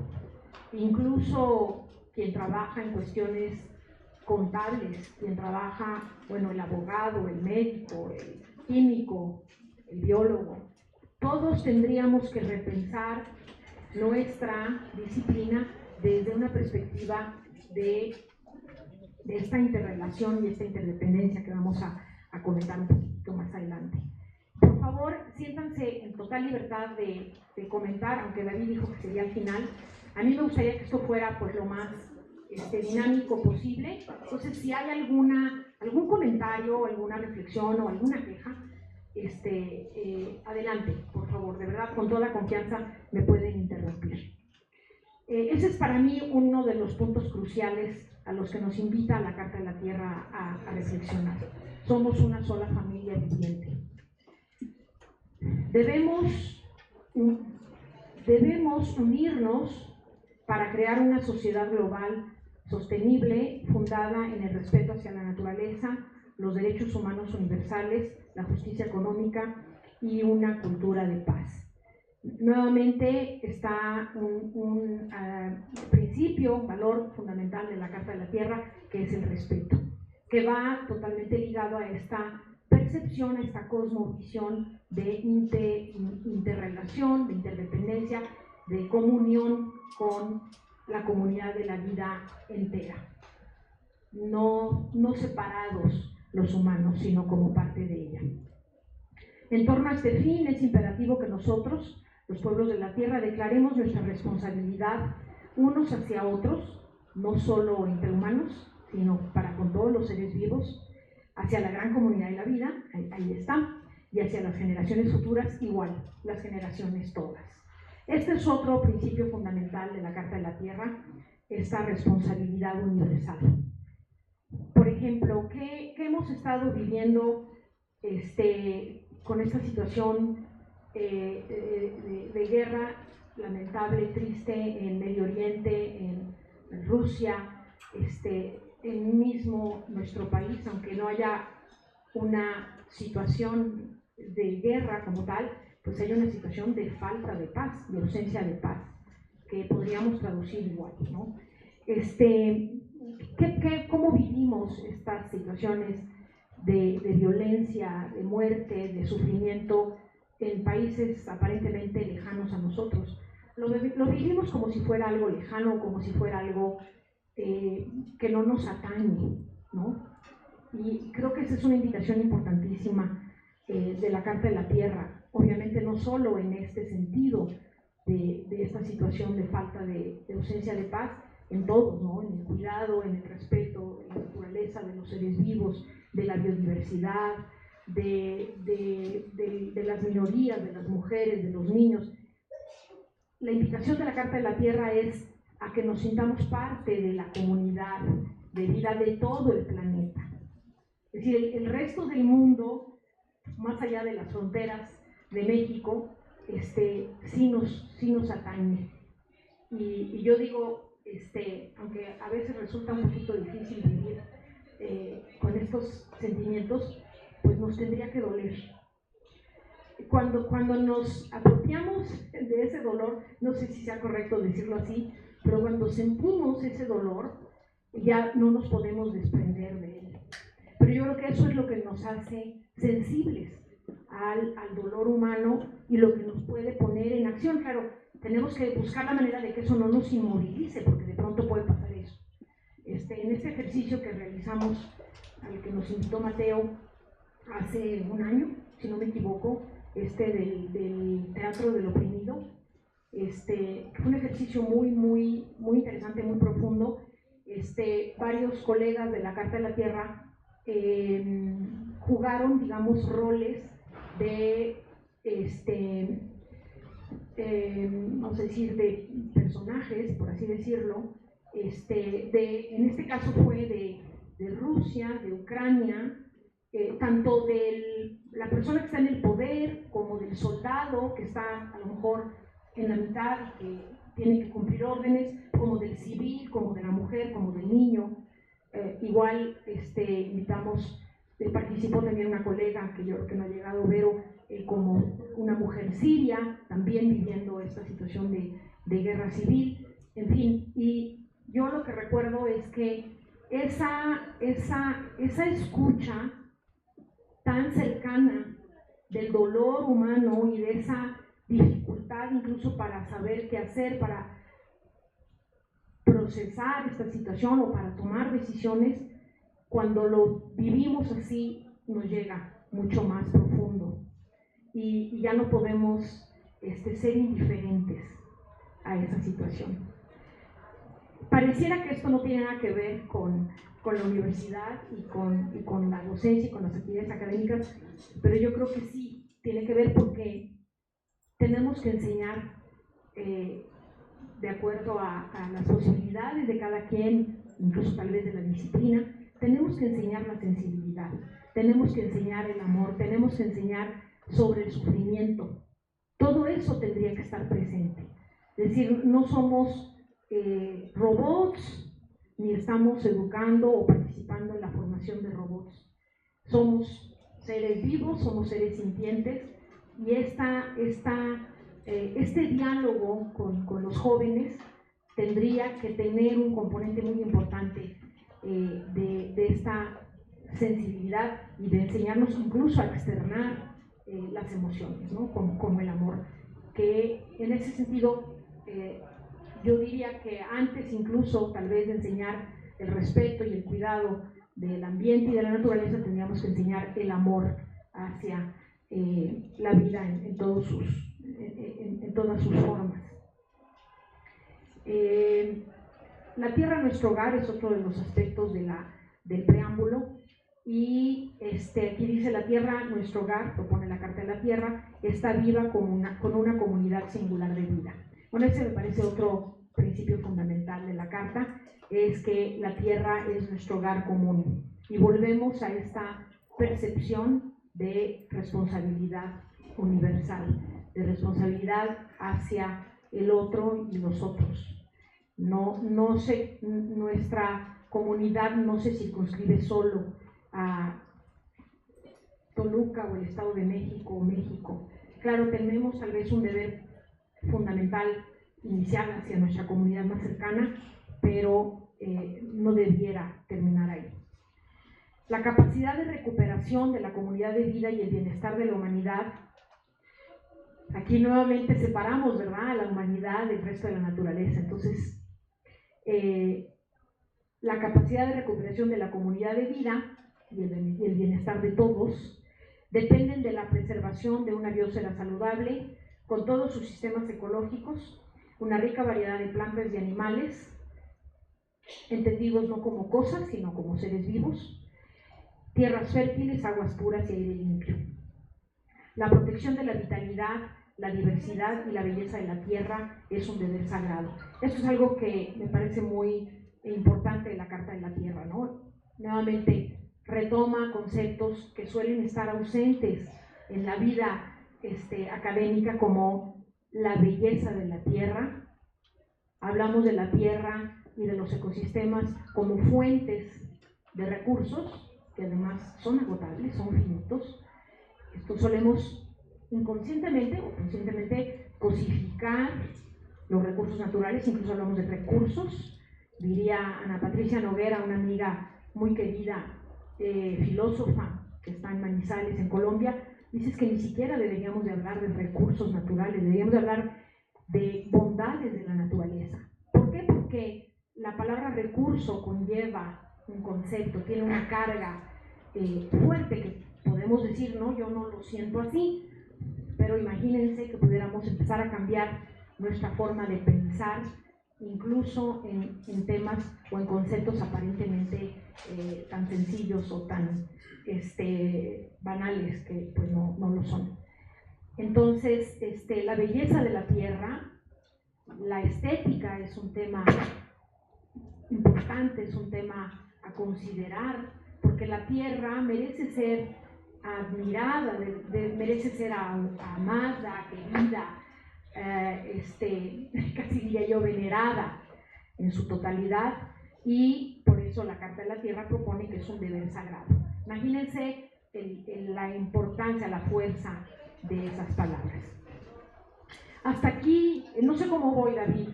Incluso quien trabaja en cuestiones contables, quien trabaja, bueno, el abogado, el médico, el químico, el biólogo, todos tendríamos que repensar nuestra disciplina desde una perspectiva de esta interrelación y esta interdependencia que vamos a comentar un poquito más adelante. Por favor, siéntanse en total libertad de comentar, aunque David dijo que sería al final. A mí me gustaría que esto fuera pues lo más dinámico posible. Entonces, si hay algún comentario, alguna reflexión o alguna queja, adelante, por favor, de verdad, con toda confianza me pueden interrumpir. Ese es para mí uno de los puntos cruciales a los que nos invita la Carta de la Tierra a reflexionar. Somos una sola familia viviente. Debemos unirnos para crear una sociedad global sostenible, fundada en el respeto hacia la naturaleza, los derechos humanos universales, la justicia económica y una cultura de paz. Nuevamente está un principio, un valor fundamental de la Carta de la Tierra, que es el respeto, que va totalmente ligado a esta percepción, a esta cosmovisión de interrelación, de interdependencia, de comunión con la comunidad de la vida entera. No separados los humanos, sino como parte de ella. En torno a este fin es imperativo que nosotros, los pueblos de la tierra, declaremos nuestra responsabilidad unos hacia otros, no solo entre humanos, sino para con todos los seres vivos, hacia la gran comunidad de la vida, ahí está, y hacia las generaciones futuras igual, las generaciones todas. Este es otro principio fundamental de la Carta de la Tierra, esta responsabilidad universal. Por ejemplo, ¿qué hemos estado viviendo con esta situación de guerra lamentable, triste en Medio Oriente, en Rusia, en mismo nuestro país, aunque no haya una situación de guerra como tal, pues hay una situación de falta de paz, de ausencia de paz, que podríamos traducir igual, ¿no? ¿Cómo vivimos estas situaciones de violencia, de muerte, de sufrimiento en países aparentemente lejanos a nosotros? Lo vivimos como si fuera algo lejano, como si fuera algo que no nos atañe, ¿no? Y creo que esa es una indicación importantísima de la Carta de la Tierra, obviamente no solo en este sentido de esta situación de falta de ausencia de paz, en todos, ¿no? En el cuidado, en el respeto de la naturaleza, de los seres vivos, de la biodiversidad, de las minorías, de las mujeres, de los niños. La indicación de la Carta de la Tierra es a que nos sintamos parte de la comunidad de vida de todo el planeta. Es decir, el resto del mundo, más allá de las fronteras de México, sí nos atañe. Y yo digo, aunque a veces resulta un poquito difícil vivir con estos sentimientos, pues nos tendría que doler. Cuando nos apropiamos de ese dolor, no sé si sea correcto decirlo así, pero cuando sentimos ese dolor, ya no nos podemos desprender de él. Pero yo creo que eso es lo que nos hace sensibles al dolor humano y lo que nos puede poner en acción. Claro, tenemos que buscar la manera de que eso no nos inmovilice, porque de pronto puede pasar eso. En este ejercicio que realizamos, al que nos invitó Mateo hace un año, si no me equivoco, del teatro del oprimido, fue un ejercicio muy interesante, muy profundo. Varios colegas de la Carta de la Tierra jugaron, digamos, roles de, vamos a decir, de personajes, por así decirlo, en este caso fue de Rusia, de Ucrania, tanto de la persona que está en el poder como del soldado que está a lo mejor en la mitad, que tiene que cumplir órdenes, como del civil, como de la mujer, como del niño. Igual invitamos, participó también una colega que yo creo que no ha llegado, Vero, como una mujer siria, también viviendo esta situación de guerra civil, en fin. Y yo lo que recuerdo es que esa escucha tan cercana del dolor humano y de esa dificultad incluso para saber qué hacer, para procesar esta situación o para tomar decisiones, cuando lo vivimos así nos llega mucho más profundo y ya no podemos ser indiferentes a esa situación. Pareciera que esto no tiene nada que ver con la universidad y con la docencia y con las actividades académicas, pero yo creo que sí tiene que ver, porque tenemos que enseñar de acuerdo a las posibilidades de cada quien, incluso tal vez de la disciplina. Tenemos que enseñar la sensibilidad, tenemos que enseñar el amor, tenemos que enseñar sobre el sufrimiento. Todo eso tendría que estar presente. Es decir, no somos robots, ni estamos educando o participando en la formación de robots. Somos seres vivos, somos seres sintientes, y este diálogo con los jóvenes tendría que tener un componente muy importante de esta sensibilidad y de enseñarnos incluso a externar las emociones, ¿no? como el amor, que en ese sentido yo diría que antes incluso tal vez de enseñar el respeto y el cuidado del ambiente y de la naturaleza, tendríamos que enseñar el amor hacia la vida en todas sus formas. La tierra, nuestro hogar, es otro de los aspectos del preámbulo, y aquí dice la tierra, nuestro hogar, propone la Carta de la Tierra, está viva con una comunidad singular de vida. Bueno, ese me parece otro principio fundamental de la Carta, es que la tierra es nuestro hogar común. Y volvemos a esta percepción de responsabilidad universal, de responsabilidad hacia el otro y los otros. Nuestra comunidad no se circunscribe solo a Toluca o el Estado de México o México. Claro, tenemos tal vez un deber fundamental inicial hacia nuestra comunidad más cercana, pero no debiera terminar ahí. La capacidad de recuperación de la comunidad de vida y el bienestar de la humanidad, aquí nuevamente separamos, ¿verdad?, a la humanidad del resto de la naturaleza. Entonces, la capacidad de recuperación de la comunidad de vida y el bienestar de todos dependen de la preservación de una biosfera saludable con todos sus sistemas ecológicos, una rica variedad de plantas y animales, entendidos no como cosas, sino como seres vivos, tierras fértiles, aguas puras y aire limpio. La protección de la vitalidad, la diversidad y la belleza de la tierra es un deber sagrado. Esto es algo que me parece muy importante de la Carta de la Tierra, ¿no? Nuevamente retoma conceptos que suelen estar ausentes en la vida académica, como la belleza de la tierra. Hablamos de la tierra y de los ecosistemas como fuentes de recursos que además son agotables, son finitos. Esto solemos inconscientemente o conscientemente cosificar los recursos naturales, incluso hablamos de recursos. Diría Ana Patricia Noguera, una amiga muy querida, filósofa que está en Manizales, en Colombia, dices que ni siquiera deberíamos de hablar de recursos naturales, deberíamos de hablar de bondades de la naturaleza. ¿Por qué? Porque la palabra recurso conlleva un concepto, tiene una carga fuerte que podemos decir, no, yo no lo siento así, pero imagínense que pudiéramos empezar a cambiar nuestra forma de pensar, incluso en temas o en conceptos aparentemente tan sencillos o tan banales que pues no lo son. Entonces, la belleza de la tierra, la estética es un tema importante, es un tema a considerar, porque la tierra merece ser admirada, merece ser amada, querida, casi diría yo venerada en su totalidad, y por eso la Carta de la Tierra propone que es un deber sagrado. Imagínense la importancia, la fuerza de esas palabras. Hasta aquí, no sé cómo voy, David,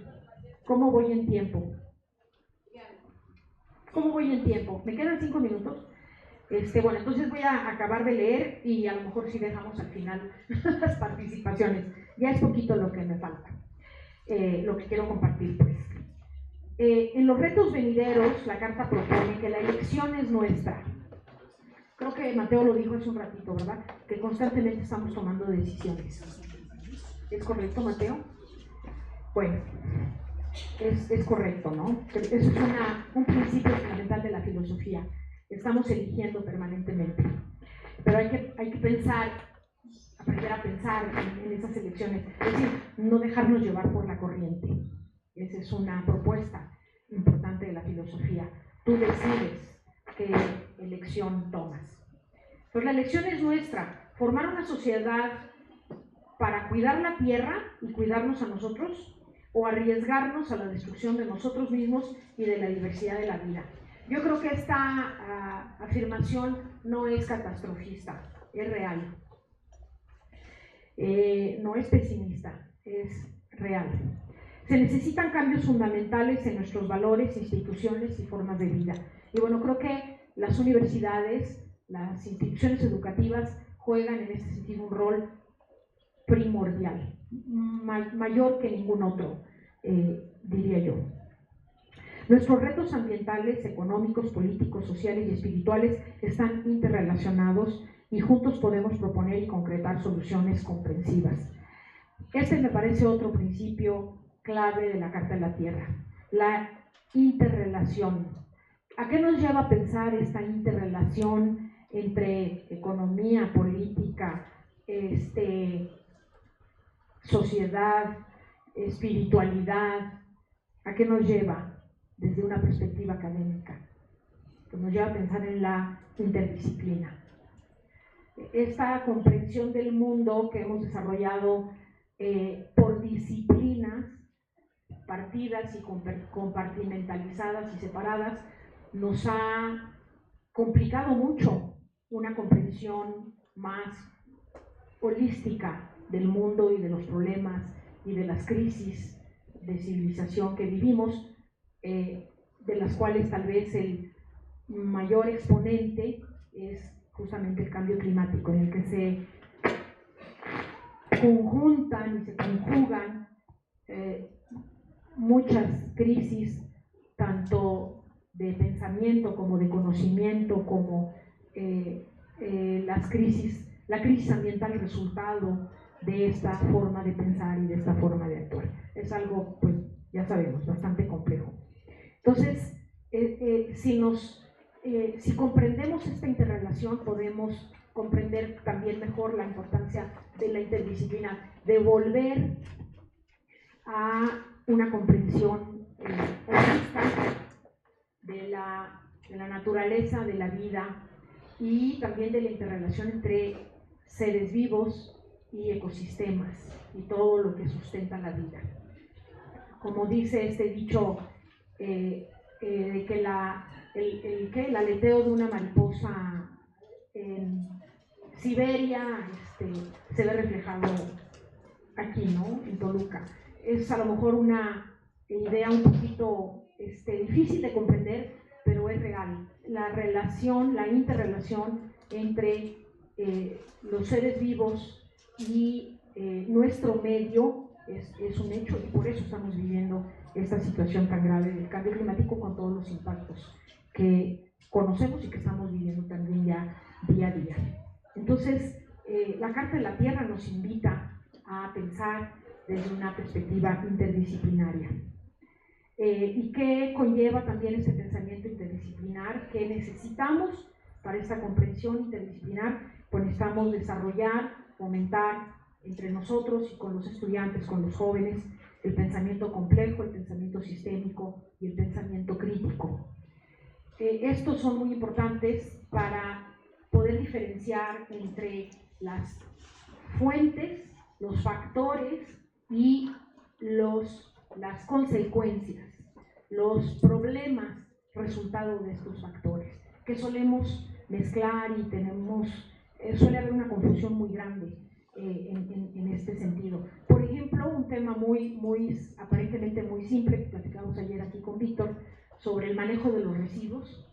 cómo voy en tiempo. ¿Cómo voy en tiempo? ¿Me quedan 5 minutos? Bueno, entonces voy a acabar de leer y a lo mejor sí dejamos al final las participaciones. Ya es poquito lo que me falta, lo que quiero compartir, pues. En los retos venideros, la Carta propone que la elección es nuestra. Creo que Mateo lo dijo hace un ratito, ¿verdad? Que constantemente estamos tomando decisiones. ¿Es correcto, Mateo? Bueno, es correcto, ¿no? Eso es un principio fundamental de la filosofía. Estamos eligiendo permanentemente. Pero hay que pensar, aprender a pensar en esas elecciones. Es decir, no dejarnos llevar por la corriente. Esa es una propuesta importante de la filosofía. Tú decides qué elección tomas. Pues la elección es nuestra. Formar una sociedad para cuidar la tierra y cuidarnos a nosotros, o arriesgarnos a la destrucción de nosotros mismos y de la diversidad de la vida. Yo creo que esta afirmación no es catastrofista, es real. No es pesimista, es real. Se necesitan cambios fundamentales en nuestros valores, instituciones y formas de vida. Y bueno, creo que las universidades, las instituciones educativas juegan en este sentido un rol primordial, mayor que ningún otro, diría yo. Nuestros retos ambientales, económicos, políticos, sociales y espirituales están interrelacionados y juntos podemos proponer y concretar soluciones comprensivas. Este me parece otro principio clave de la Carta de la Tierra, la interrelación, ¿A qué nos lleva a pensar esta interrelación entre economía, política, sociedad, espiritualidad? ¿A qué nos lleva desde una perspectiva académica? Pues nos lleva a pensar en la interdisciplina. Esta comprensión del mundo que hemos desarrollado por disciplinas partidas y compartimentalizadas y separadas nos ha complicado mucho una comprensión más holística del mundo y de los problemas y de las crisis de civilización que vivimos, de las cuales tal vez el mayor exponente es justamente el cambio climático, en el que se conjuntan y se conjugan muchas crisis, tanto de pensamiento como de conocimiento, como la crisis ambiental resultado de esta forma de pensar y de esta forma de actuar. Es algo, pues ya sabemos, bastante complejo. Entonces, si comprendemos esta interrelación, podemos comprender también mejor la importancia de la interdisciplina, de volver a una comprensión holística de la naturaleza, de la vida y también de la interrelación entre seres vivos y ecosistemas y todo lo que sustenta la vida. Como dice este dicho, de que el aleteo de una mariposa en Siberia se ve reflejado aquí, ¿no? En Toluca. Es a lo mejor una idea un poquito difícil de comprender, pero es real. La relación, la interrelación entre los seres vivos y nuestro medio es un hecho, y por eso estamos viviendo esta situación tan grave del cambio climático con todos los impactos que conocemos y que estamos viviendo también ya día a día. Entonces, la Carta de la Tierra nos invita a pensar desde una perspectiva interdisciplinaria. ¿Y qué conlleva también este pensamiento interdisciplinar? ¿Qué necesitamos para esta comprensión interdisciplinar? Pues necesitamos desarrollar, fomentar entre nosotros y con los estudiantes, con los jóvenes, el pensamiento complejo, el pensamiento sistémico y el pensamiento crítico. Estos son muy importantes para poder diferenciar entre las fuentes, los factores y las consecuencias, los problemas resultado de estos factores, que solemos mezclar y suele haber una confusión muy grande en este sentido. Por ejemplo, un tema aparentemente muy simple que platicamos ayer aquí con Víctor sobre el manejo de los residuos,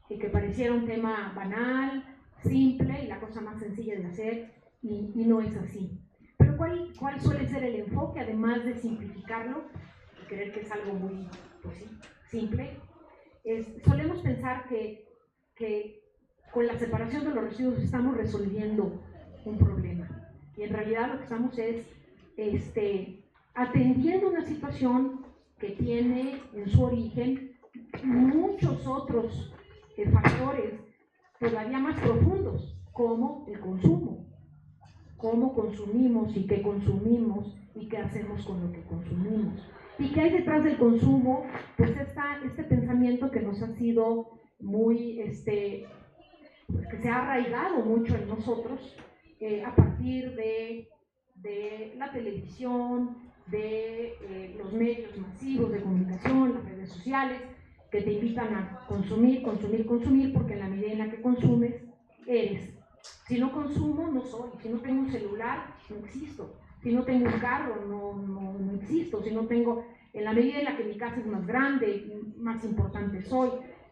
que pareciera un tema banal, simple y la cosa más sencilla de hacer, y no es así. Pero ¿cuál suele ser el enfoque, además de simplificarlo y creer que es algo muy, pues sí, simple? Solemos pensar que con la separación de los residuos estamos resolviendo un problema, y en realidad lo que estamos es atendiendo una situación que tiene en su origen muchos otros factores todavía más profundos, como el consumo. Cómo consumimos y qué hacemos con lo que consumimos. ¿Y qué hay detrás del consumo? Pues este pensamiento que nos ha sido muy, pues que se ha arraigado mucho en nosotros a partir de la televisión, de los medios masivos de comunicación, las redes sociales, que te invitan a consumir, porque en la medida en la que consumes, eres. Si no consumo, no soy. Si no tengo un celular, no existo. Si no tengo un carro, no existo. Si no tengo, en la medida en la que mi casa es más grande, más importante soy.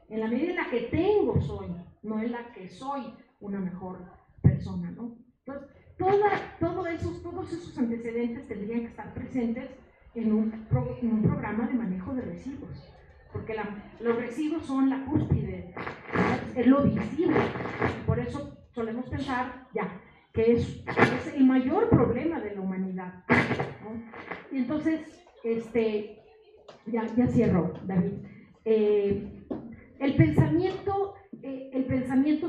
En la medida en la que tengo, soy. No en la que soy una mejor persona, ¿no? Entonces, todos esos antecedentes tendrían que estar presentes en un programa de manejo de residuos. Porque los residuos son la cúspide, es lo visible. Por eso solemos pensar que es el mayor problema de la humanidad, ¿no? Y entonces, ya cierro, David. El pensamiento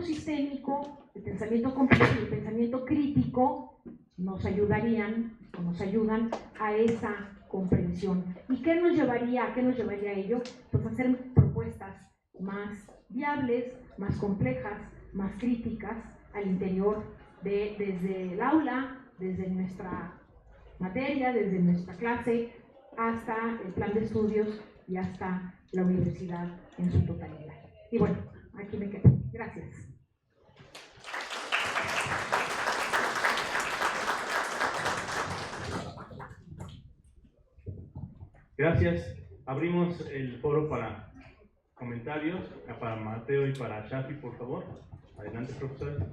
sistémico, el pensamiento complejo y el pensamiento crítico nos ayudarían o nos ayudan a esa comprensión. ¿Y qué nos llevaría a ello? Pues a hacer propuestas más viables, más complejas, más críticas al interior desde el aula, desde nuestra materia, desde nuestra clase, hasta el plan de estudios y hasta la universidad en su totalidad. Y bueno, aquí me quedo. Gracias. Gracias. Abrimos el foro para comentarios, para Mateo y para Shafi, por favor. Adelante, profesor.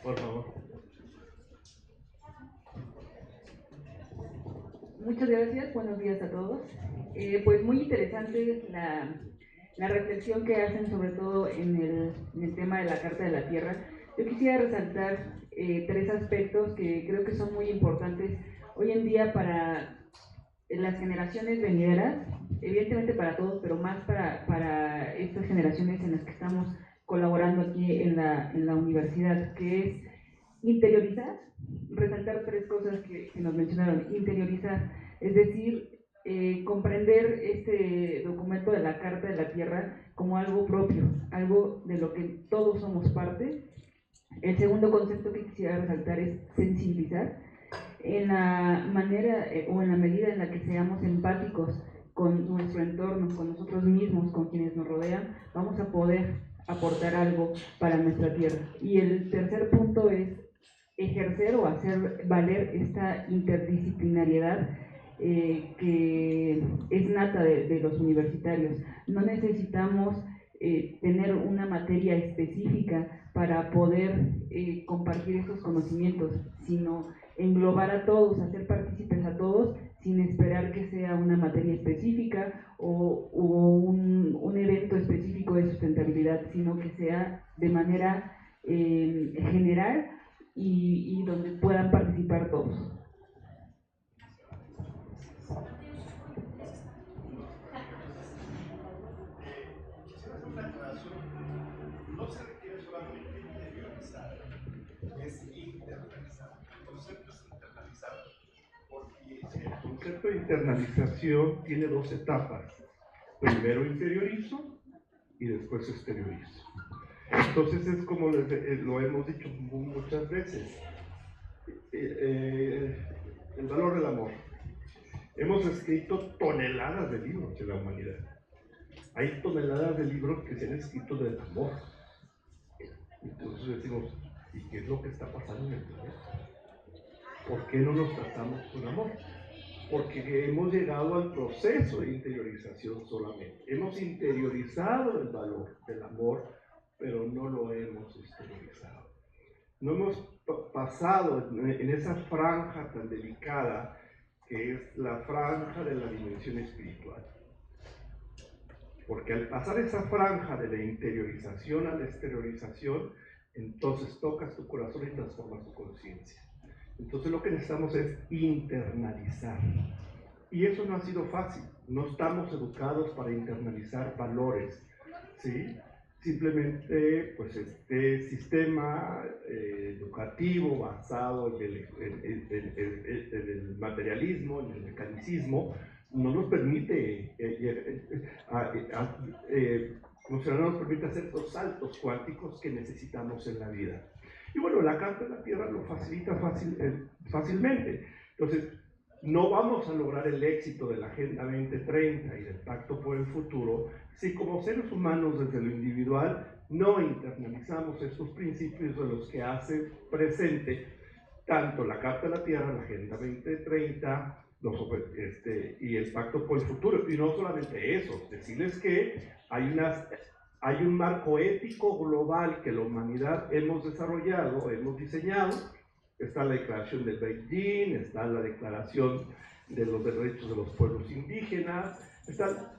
Por favor. Muchas gracias, buenos días a todos. Pues muy interesante la reflexión que hacen, sobre todo en el tema de la Carta de la Tierra. Yo quisiera resaltar 3 aspectos que creo que son muy importantes hoy en día para las generaciones venideras, evidentemente para todos, pero más para estas generaciones en las que estamos colaborando aquí en la universidad, que es interiorizar, resaltar 3 cosas que nos mencionaron. Interiorizar, es decir, comprender este documento de la Carta de la Tierra como algo propio, algo de lo que todos somos parte. El segundo concepto que quisiera resaltar es sensibilizar, en la manera o en la medida en la que seamos empáticos con nuestro entorno, con nosotros mismos, con quienes nos rodean, vamos a poder aportar algo para nuestra tierra. Y el tercer punto es ejercer o hacer valer esta interdisciplinariedad que es nata de los universitarios. No necesitamos tener una materia específica para poder compartir esos conocimientos, sino englobar a todos, hacer partícipes a todos, sin esperar que sea una materia específica o un evento específico de sustentabilidad, sino que sea de manera general y donde puedan participar todos. No se requiere solamente interiorizar, es internalizar. El concepto es internalizar, porque el concepto de internalización tiene 2 etapas. Primero interiorizo y después exteriorizo. Entonces es como lo hemos dicho muchas veces, el valor del amor. Hemos escrito toneladas de libros de la humanidad. Hay toneladas de libros que se han escrito del amor. Entonces decimos, ¿y qué es lo que está pasando en el planeta? ¿Por qué no nos tratamos con amor? Porque hemos llegado al proceso de interiorización solamente. Hemos interiorizado el valor del amor, pero no lo hemos exteriorizado. No hemos pasado en esa franja tan delicada que es la franja de la dimensión espiritual. Porque al pasar esa franja de la interiorización a la exteriorización, entonces tocas tu corazón y transformas tu conciencia. Entonces lo que necesitamos es internalizar. Y eso no ha sido fácil. No estamos educados para internalizar valores, ¿sí? Simplemente, pues este sistema educativo basado en el materialismo, en el mecanicismo, no nos permite no nos permite hacer los saltos cuánticos que necesitamos en la vida. Y bueno, la Carta de la Tierra lo facilita fácilmente. Entonces, no vamos a lograr el éxito de la Agenda 2030 y del Pacto por el Futuro si como seres humanos desde lo individual no internalizamos estos principios de los que hace presente tanto la Carta de la Tierra, la Agenda 2030, y el Pacto por el Futuro. Y no solamente eso, decirles que hay un marco ético global que la humanidad hemos desarrollado, hemos diseñado. Está la Declaración de Beijing, está la Declaración de los Derechos de los Pueblos Indígenas, están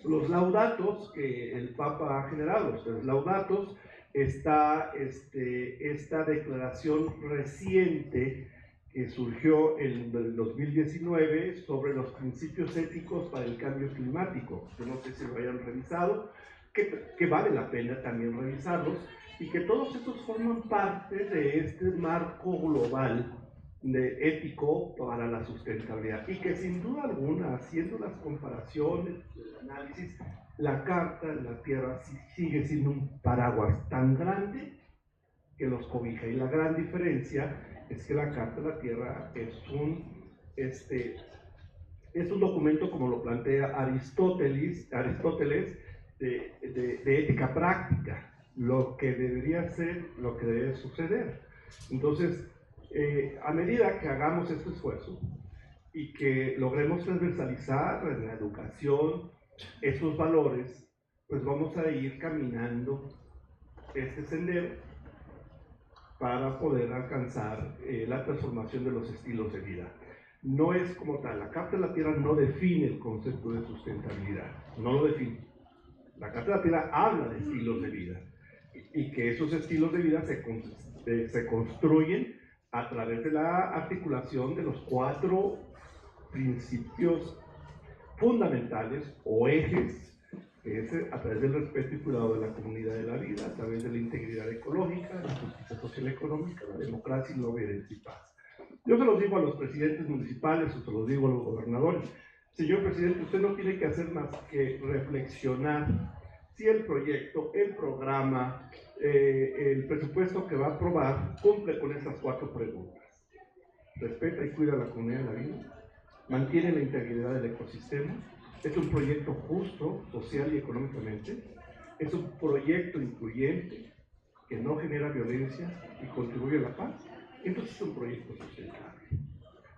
los laudatos que el Papa ha generado, los laudatos, está esta declaración reciente que surgió en el 2019 sobre los principios éticos para el cambio climático. Yo no sé si lo hayan revisado, que vale la pena también revisarlos, y que todos estos forman parte de este marco global ético para la sustentabilidad, y que sin duda alguna, haciendo las comparaciones, el análisis, la Carta de la Tierra sigue siendo un paraguas tan grande que los cobija. Y la gran diferencia es que la Carta de la Tierra es un documento, como lo plantea Aristóteles, de ética práctica, lo que debería ser, lo que debe suceder. Entonces, a medida que hagamos este esfuerzo y que logremos transversalizar en la educación esos valores, pues vamos a ir caminando este sendero para poder alcanzar la transformación de los estilos de vida. No es como tal, la Carta de la Tierra no define el concepto de sustentabilidad, no lo define. La Carta de la Tierra habla de estilos de vida, y que esos estilos de vida se construyen a través de la articulación de los 4 principios fundamentales o ejes, que es a través del respeto y cuidado de la comunidad de la vida, a través de la integridad ecológica, la justicia social y económica, la democracia y la obediencia y paz. Yo se los digo a los presidentes municipales, o se los digo a los gobernadores: señor presidente, usted no tiene que hacer más que reflexionar si el proyecto, el programa, el presupuesto que va a aprobar cumple con esas 4 preguntas. Respeta y cuida la comunidad de la vida, mantiene la integridad del ecosistema, es un proyecto justo, social y económicamente, es un proyecto incluyente que no genera violencia y contribuye a la paz, entonces es un proyecto sustentable.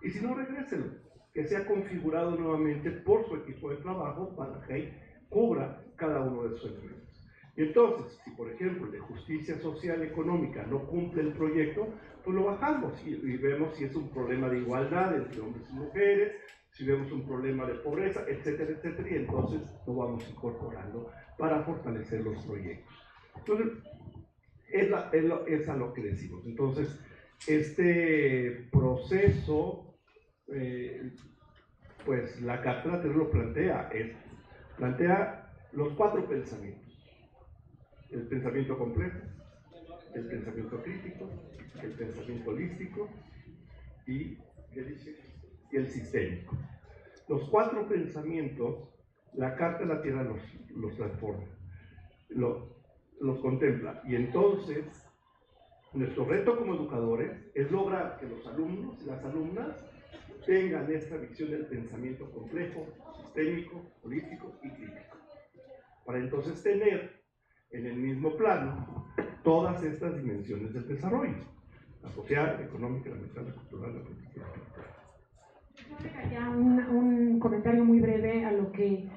Y si no, regréselo, que sea configurado nuevamente por su equipo de trabajo para que cubra cada uno de sus elementos. Y entonces, si por ejemplo el de justicia social y económica no cumple el proyecto, pues lo bajamos y vemos si es un problema de igualdad entre hombres y mujeres, si vemos un problema de pobreza, etcétera, etcétera, y entonces lo vamos incorporando para fortalecer los proyectos. Entonces, es a lo que decimos. Entonces, este proceso, pues la Carta lo plantea los 4 pensamientos: el pensamiento complejo, el pensamiento crítico, el pensamiento holístico y el sistémico. Los 4 pensamientos, la Carta de la Tierra los transforma, los contempla, y entonces nuestro reto como educadores es lograr que los alumnos y las alumnas tengan esta visión del pensamiento complejo, sistémico, holístico y crítico, para entonces tener en el mismo plano todas estas dimensiones del desarrollo: la social, la económica, la mental, la cultural, la política y la espiritual. Ya un comentario muy breve a lo que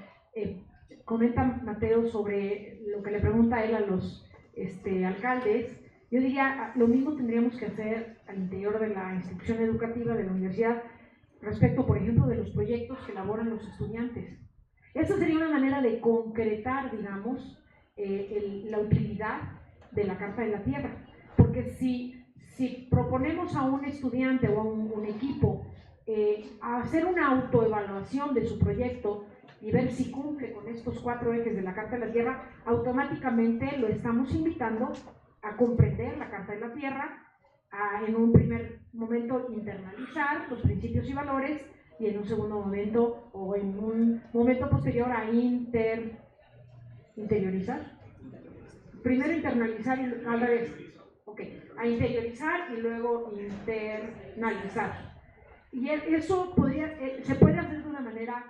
comenta Mateo sobre lo que le pregunta él a los alcaldes. Yo diría, lo mismo tendríamos que hacer al interior de la institución educativa, de la universidad, respecto, por ejemplo, de los proyectos que elaboran los estudiantes. Esa sería una manera de concretar, digamos, la utilidad de la Carta de la Tierra. Porque si proponemos a un estudiante o a un equipo a hacer una autoevaluación de su proyecto y ver si cumple con estos 4 ejes de la Carta de la Tierra, automáticamente lo estamos invitando a comprender la Carta de la Tierra, a en un primer momento internalizar los principios y valores, y en un segundo momento o en un momento posterior a interiorizar. Primero internalizar y al revés. Okay. A interiorizar y luego internalizar. Y eso se puede hacer de una manera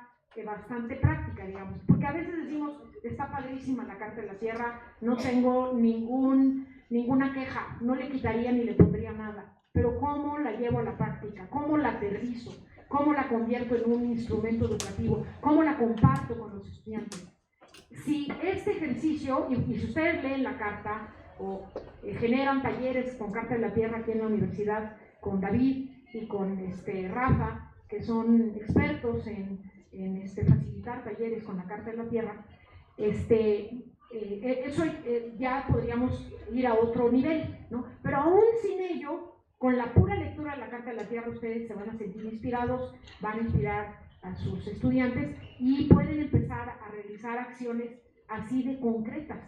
bastante práctica, digamos, porque a veces decimos, está padrísima la Carta de la Tierra, no tengo ninguna queja, no le quitaría ni le pondría nada, pero ¿cómo la llevo a la práctica? ¿Cómo la aterrizo? ¿Cómo la convierto en un instrumento educativo? ¿Cómo la comparto con los estudiantes? Si este ejercicio, y si ustedes leen la Carta o generan talleres con Carta de la Tierra aquí en la universidad, con David y con Rafa, que son expertos en facilitar talleres con la Carta de la Tierra, eso ya podríamos ir a otro nivel, ¿no? Pero aún sin ello, Con la pura lectura de la Carta de la Tierra ustedes se van a sentir inspirados, van a inspirar a sus estudiantes y pueden empezar a realizar acciones así de concretas,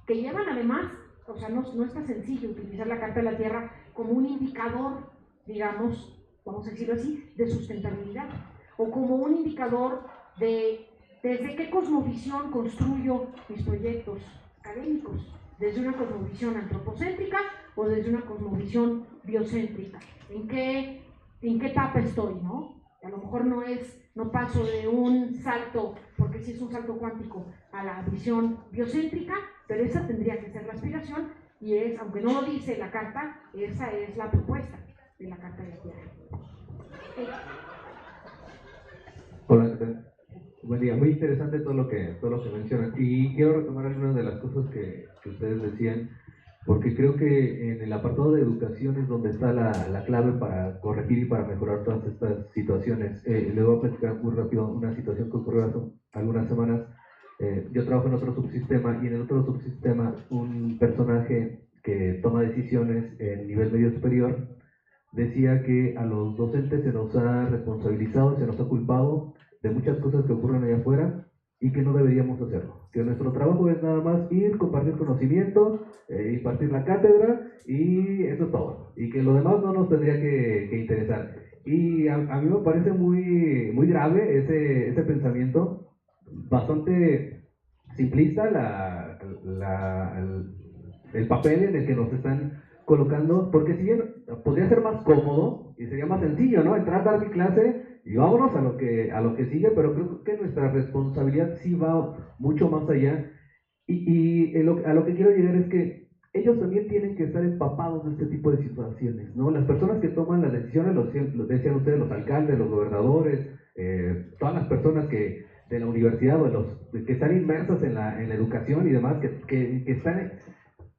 que llevan además, o sea, no está sencillo utilizar la Carta de la Tierra como un indicador, digamos, vamos a decirlo así, de sustentabilidad, o como un indicador de desde qué cosmovisión construyo mis proyectos académicos, desde una cosmovisión antropocéntrica o desde una cosmovisión biocéntrica, en qué etapa estoy, ¿no? A lo mejor no paso de un salto, porque sí es un salto cuántico, a la visión biocéntrica, pero esa tendría que ser la aspiración y es, aunque no lo dice la carta, esa es la propuesta de la Carta de la Tierra. Hola, ¿qué tal? Buen día, muy interesante todo lo que mencionan y quiero retomar algunas de las cosas que ustedes decían, porque creo que en el apartado de educación es donde está la clave para corregir y para mejorar todas estas situaciones. Les voy a platicar muy rápido una situación que ocurrió hace algunas semanas. Yo trabajo en otro subsistema y en el otro subsistema un personaje que toma decisiones en nivel medio superior decía que a los docentes se nos ha responsabilizado, se nos ha culpado de muchas cosas que ocurren allá afuera y que no deberíamos hacerlo. Que nuestro trabajo es nada más ir, compartir conocimiento, impartir la cátedra y eso es todo. Y que lo demás no nos tendría que interesar. Y a mí me parece muy grave ese pensamiento, bastante simplista el papel en el que nos están colocando, porque si bien podría ser más cómodo y sería más sencillo, ¿no? Entrar, dar mi clase y vámonos a lo que sigue, pero creo que nuestra responsabilidad sí va mucho más allá y a lo que quiero llegar es que ellos también tienen que estar empapados de este tipo de situaciones, ¿no? Las personas que toman las decisiones, lo decían ustedes, los alcaldes, los gobernadores, todas las personas de la universidad o que están inmersas en la educación y demás, que están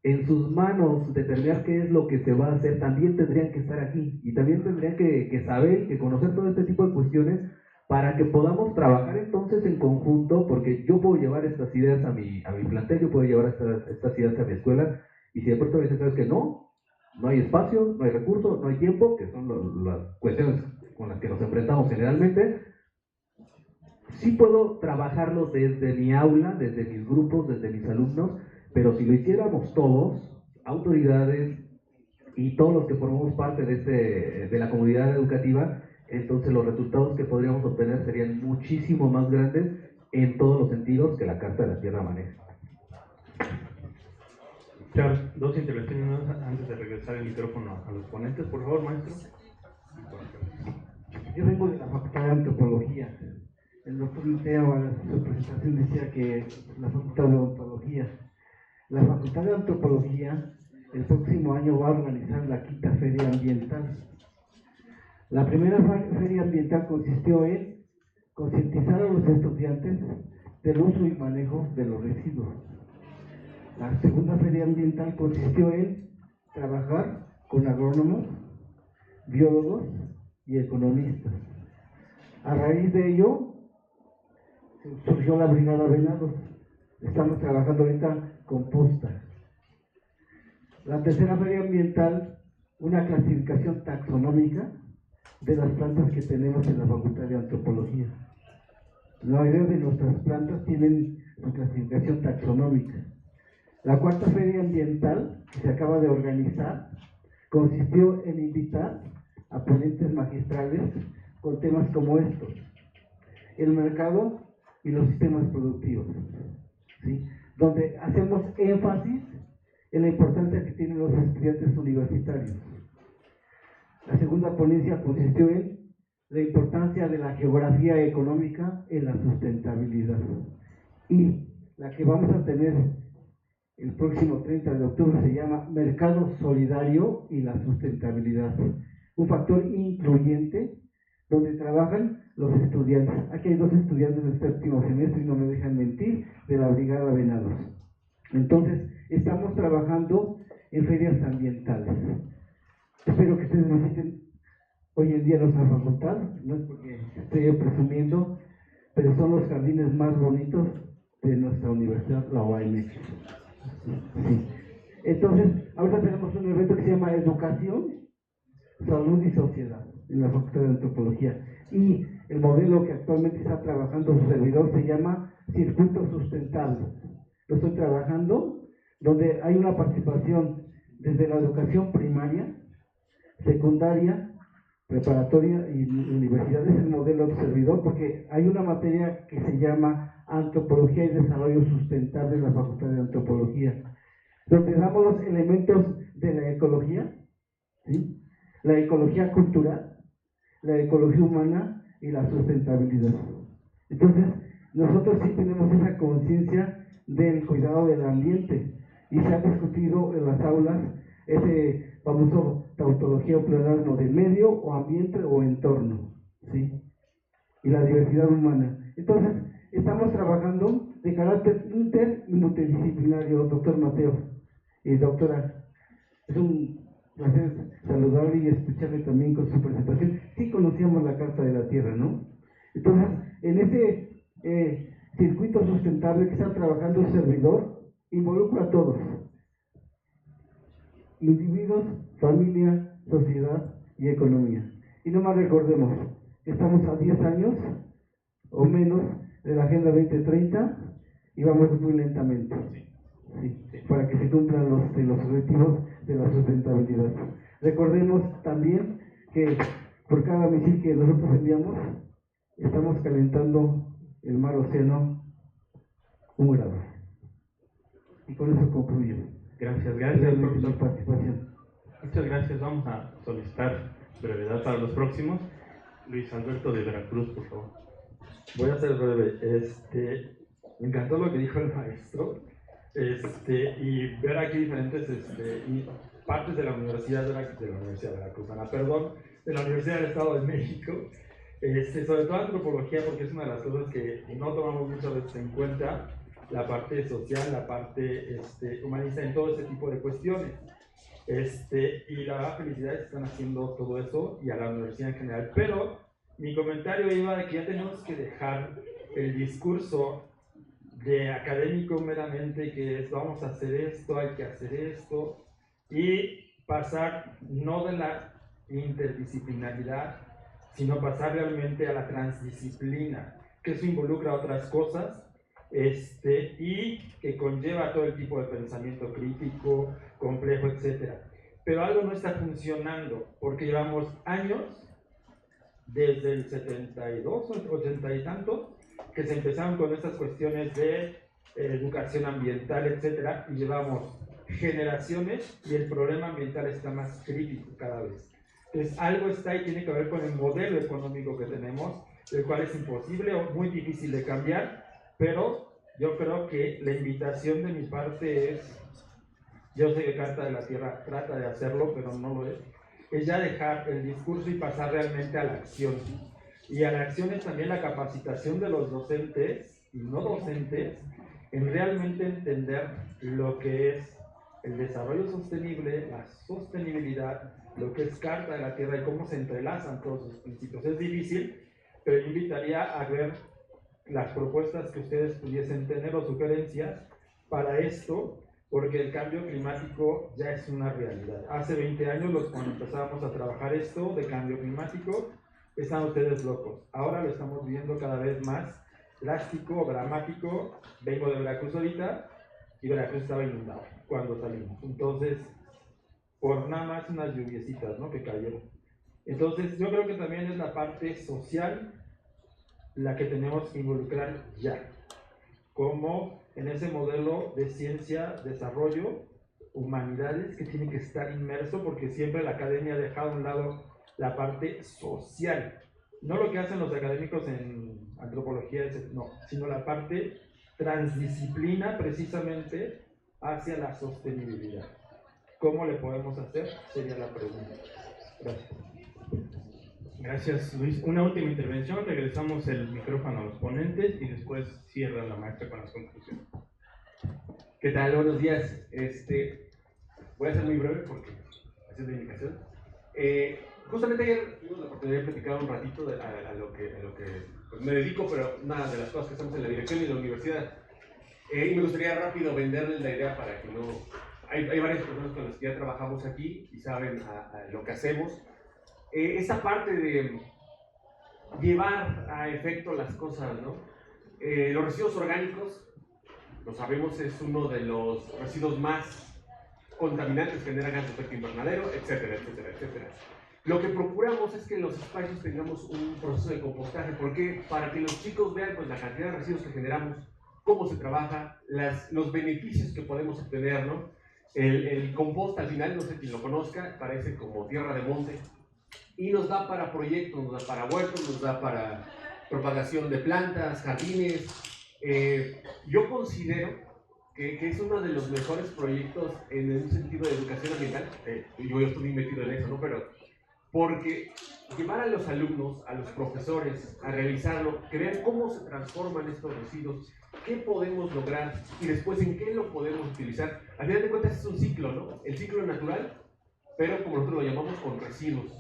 en sus manos determinar qué es lo que se va a hacer, también tendrían que estar aquí y también tendrían que saber y que conocer todo este tipo de cuestiones para que podamos trabajar entonces en conjunto, porque yo puedo llevar estas ideas a mi plantel, yo puedo llevar estas ideas a mi escuela, y si de pronto me dicen, ¿sabes qué? No hay espacio, no hay recursos, no hay tiempo, que son las cuestiones con las que nos enfrentamos generalmente, sí puedo trabajarlo desde mi aula, desde mis grupos, desde mis alumnos, pero si lo hiciéramos todos, autoridades y todos los que formamos parte de la comunidad educativa, entonces los resultados que podríamos obtener serían muchísimo más grandes en todos los sentidos que la Carta de la Tierra maneja. Charles, dos intervenciones más antes de regresar el micrófono a los ponentes, por favor, maestro. Yo vengo de la Facultad de Antropología. El doctor Mateo en su presentación decía que la Facultad de Ontología. La Facultad de Antropología el próximo año va a organizar la quinta Feria Ambiental. La primera Feria Ambiental consistió en concientizar a los estudiantes del uso y manejo de los residuos. La segunda Feria Ambiental consistió en trabajar con agrónomos, biólogos y economistas. A raíz de ello surgió la Brigada Venados. Estamos trabajando ahorita con postas. La tercera Feria Ambiental, una clasificación taxonómica de las plantas que tenemos en la Facultad de Antropología. La mayoría de nuestras plantas tienen su clasificación taxonómica. La cuarta Feria Ambiental, que se acaba de organizar, consistió en invitar a ponentes magistrales con temas como estos: el mercado y los sistemas productivos, ¿sí? Donde hacemos énfasis en la importancia que tienen los estudiantes universitarios. La segunda ponencia consistió en la importancia de la geografía económica en la sustentabilidad. Y la que vamos a tener el próximo 30 de octubre se llama Mercado Solidario y la Sustentabilidad. Un factor incluyente donde trabajan los estudiantes. Aquí hay 2 estudiantes del séptimo semestre y no me dejan mentir, de la Brigada Venados. Entonces, estamos trabajando en ferias ambientales. Espero que ustedes visiten hoy en día nuestra facultad, no es porque estoy presumiendo, pero son los jardines más bonitos de nuestra universidad, la UAM. Sí. Entonces, ahora tenemos un evento que se llama Educación salud y sociedad en la Facultad de Antropología. Y el modelo que actualmente está trabajando su servidor se llama Circuitos Sustentables. Lo estoy trabajando donde hay una participación desde la educación primaria, secundaria, preparatoria y universidad. Es el modelo del servidor porque hay una materia que se llama Antropología y Desarrollo Sustentable en la Facultad de Antropología, donde damos los elementos de la ecología, ¿sí? La ecología cultural, la ecología humana y la sustentabilidad. Entonces, nosotros sí tenemos esa conciencia del cuidado del ambiente y se ha discutido en las aulas ese famoso tautología o pleonasmo de medio o ambiente o entorno, ¿sí? Y la diversidad humana. Entonces, estamos trabajando de carácter inter y multidisciplinario, doctor Mateo y doctora. Es un placer saludarle y escucharle también con su presentación. Sí conocíamos la Carta de la Tierra, ¿no? Entonces, en ese circuito sustentable que está trabajando el servidor, involucra a todos. Individuos, familia, sociedad y economía. Y no más recordemos, estamos a 10 años o menos de la Agenda 2030 y vamos muy lentamente, sí, para que se cumplan los objetivos de la sustentabilidad. Recordemos también que por cada misil que nosotros enviamos, estamos calentando el mar océano 1 grado. Y con eso concluyo. Gracias, profesor. Participación. Muchas gracias. Vamos a solicitar brevedad para los próximos. Luis Alberto de Veracruz, por favor. Voy a ser breve. Me encantó lo que dijo el maestro. Y ver aquí diferentes y partes de la Universidad Veracruzana, de la Universidad del Estado de México, sobre todo antropología, porque es una de las cosas que no tomamos muchas veces en cuenta, la parte social, la parte humanista en todo ese tipo de cuestiones. Y la verdad, felicidades que están haciendo todo eso y a la universidad en general. Pero mi comentario iba de que ya tenemos que dejar el discurso de académico meramente, que es vamos a hacer esto, hay que hacer esto, y pasar no de la interdisciplinaridad, sino pasar realmente a la transdisciplina, que eso involucra otras cosas, y que conlleva todo el tipo de pensamiento crítico, complejo, etc. Pero algo no está funcionando, porque llevamos años, desde el 72, 80 y tantos, que se empezaron con estas cuestiones de educación ambiental, etc. Y llevamos generaciones y el problema ambiental está más crítico cada vez. Entonces algo está y tiene que ver con el modelo económico que tenemos, el cual es imposible o muy difícil de cambiar, pero yo creo que la invitación de mi parte es, yo sé que Carta de la Tierra trata de hacerlo, pero no lo es ya dejar el discurso y pasar realmente a la acción. Y a la acción es también la capacitación de los docentes y no docentes en realmente entender lo que es el desarrollo sostenible, la sostenibilidad, lo que es Carta de la Tierra y cómo se entrelazan todos sus principios. Es difícil, pero yo invitaría a ver las propuestas que ustedes pudiesen tener o sugerencias para esto, porque el cambio climático ya es una realidad. Hace 20 años, cuando empezábamos a trabajar esto de cambio climático, están ustedes locos. Ahora lo estamos viendo cada vez más drástico, dramático. Vengo de Veracruz ahorita y Veracruz estaba inundado cuando salimos. Entonces, por nada más unas lluviecitas, ¿no?, que cayeron. Entonces, yo creo que también es la parte social la que tenemos que involucrar ya, como en ese modelo de ciencia, desarrollo, humanidades, que tiene que estar inmerso, porque siempre la academia ha dejado a un lado la parte social, no lo que hacen los académicos en antropología, no, sino la parte transdisciplina precisamente hacia la sostenibilidad. ¿Cómo le podemos hacer? Sería la pregunta. Gracias. Gracias, Luis. Una última intervención, regresamos el micrófono a los ponentes y después cierra la maestra con las conclusiones. ¿Qué tal? Buenos días. Voy a ser muy breve porque así es la indicación. Justamente ayer tuvimos la oportunidad de platicar un ratito a lo que pues me dedico, pero una de las cosas que estamos en la dirección y la universidad. Y me gustaría rápido venderles la idea para que no... Hay varias personas con las que ya trabajamos aquí y saben a lo que hacemos. esa parte de llevar a efecto las cosas, ¿no? Los residuos orgánicos, lo sabemos, es uno de los residuos más contaminantes, genera gases de efecto invernadero, etcétera, etcétera, etcétera. Lo que procuramos es que en los espacios tengamos un proceso de compostaje. ¿Por qué? Para que los chicos vean pues, la cantidad de residuos que generamos, cómo se trabaja, los beneficios que podemos obtener, ¿no? El compost al final, no sé quién lo conozca, parece como tierra de monte y nos da para proyectos, nos da para huertos, nos da para propagación de plantas, jardines. Yo considero que es uno de los mejores proyectos en un sentido de educación ambiental. Yo estoy metido en eso, ¿no? Pero porque llevar a los alumnos, a los profesores, a realizarlo, que vean cómo se transforman estos residuos, qué podemos lograr y después en qué lo podemos utilizar. Al final de cuentas es un ciclo, ¿no? El ciclo natural, pero como nosotros lo llamamos, con residuos.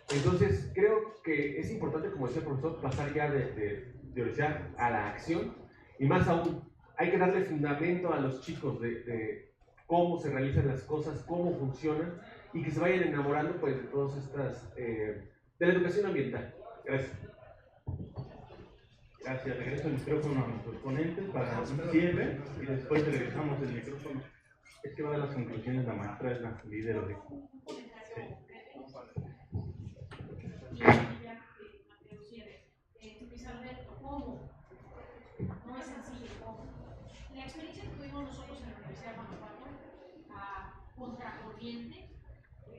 Entonces creo que es importante, como decía el profesor, pasar ya de teorizar a la acción y más aún, hay que darle fundamento a los chicos de cómo se realizan las cosas, cómo funcionan y que se vayan enamorando pues, de todas estas, de la educación ambiental. Gracias. Gracias. Regreso el micrófono a nuestros ponentes para un cierre y después regresamos el micrófono. Es que va a dar las conclusiones la maestra, es la líder de... ¿Cómo? No es sencillo, ¿cómo? La experiencia que tuvimos nosotros en la Universidad de Guanajuato, a contracorriente,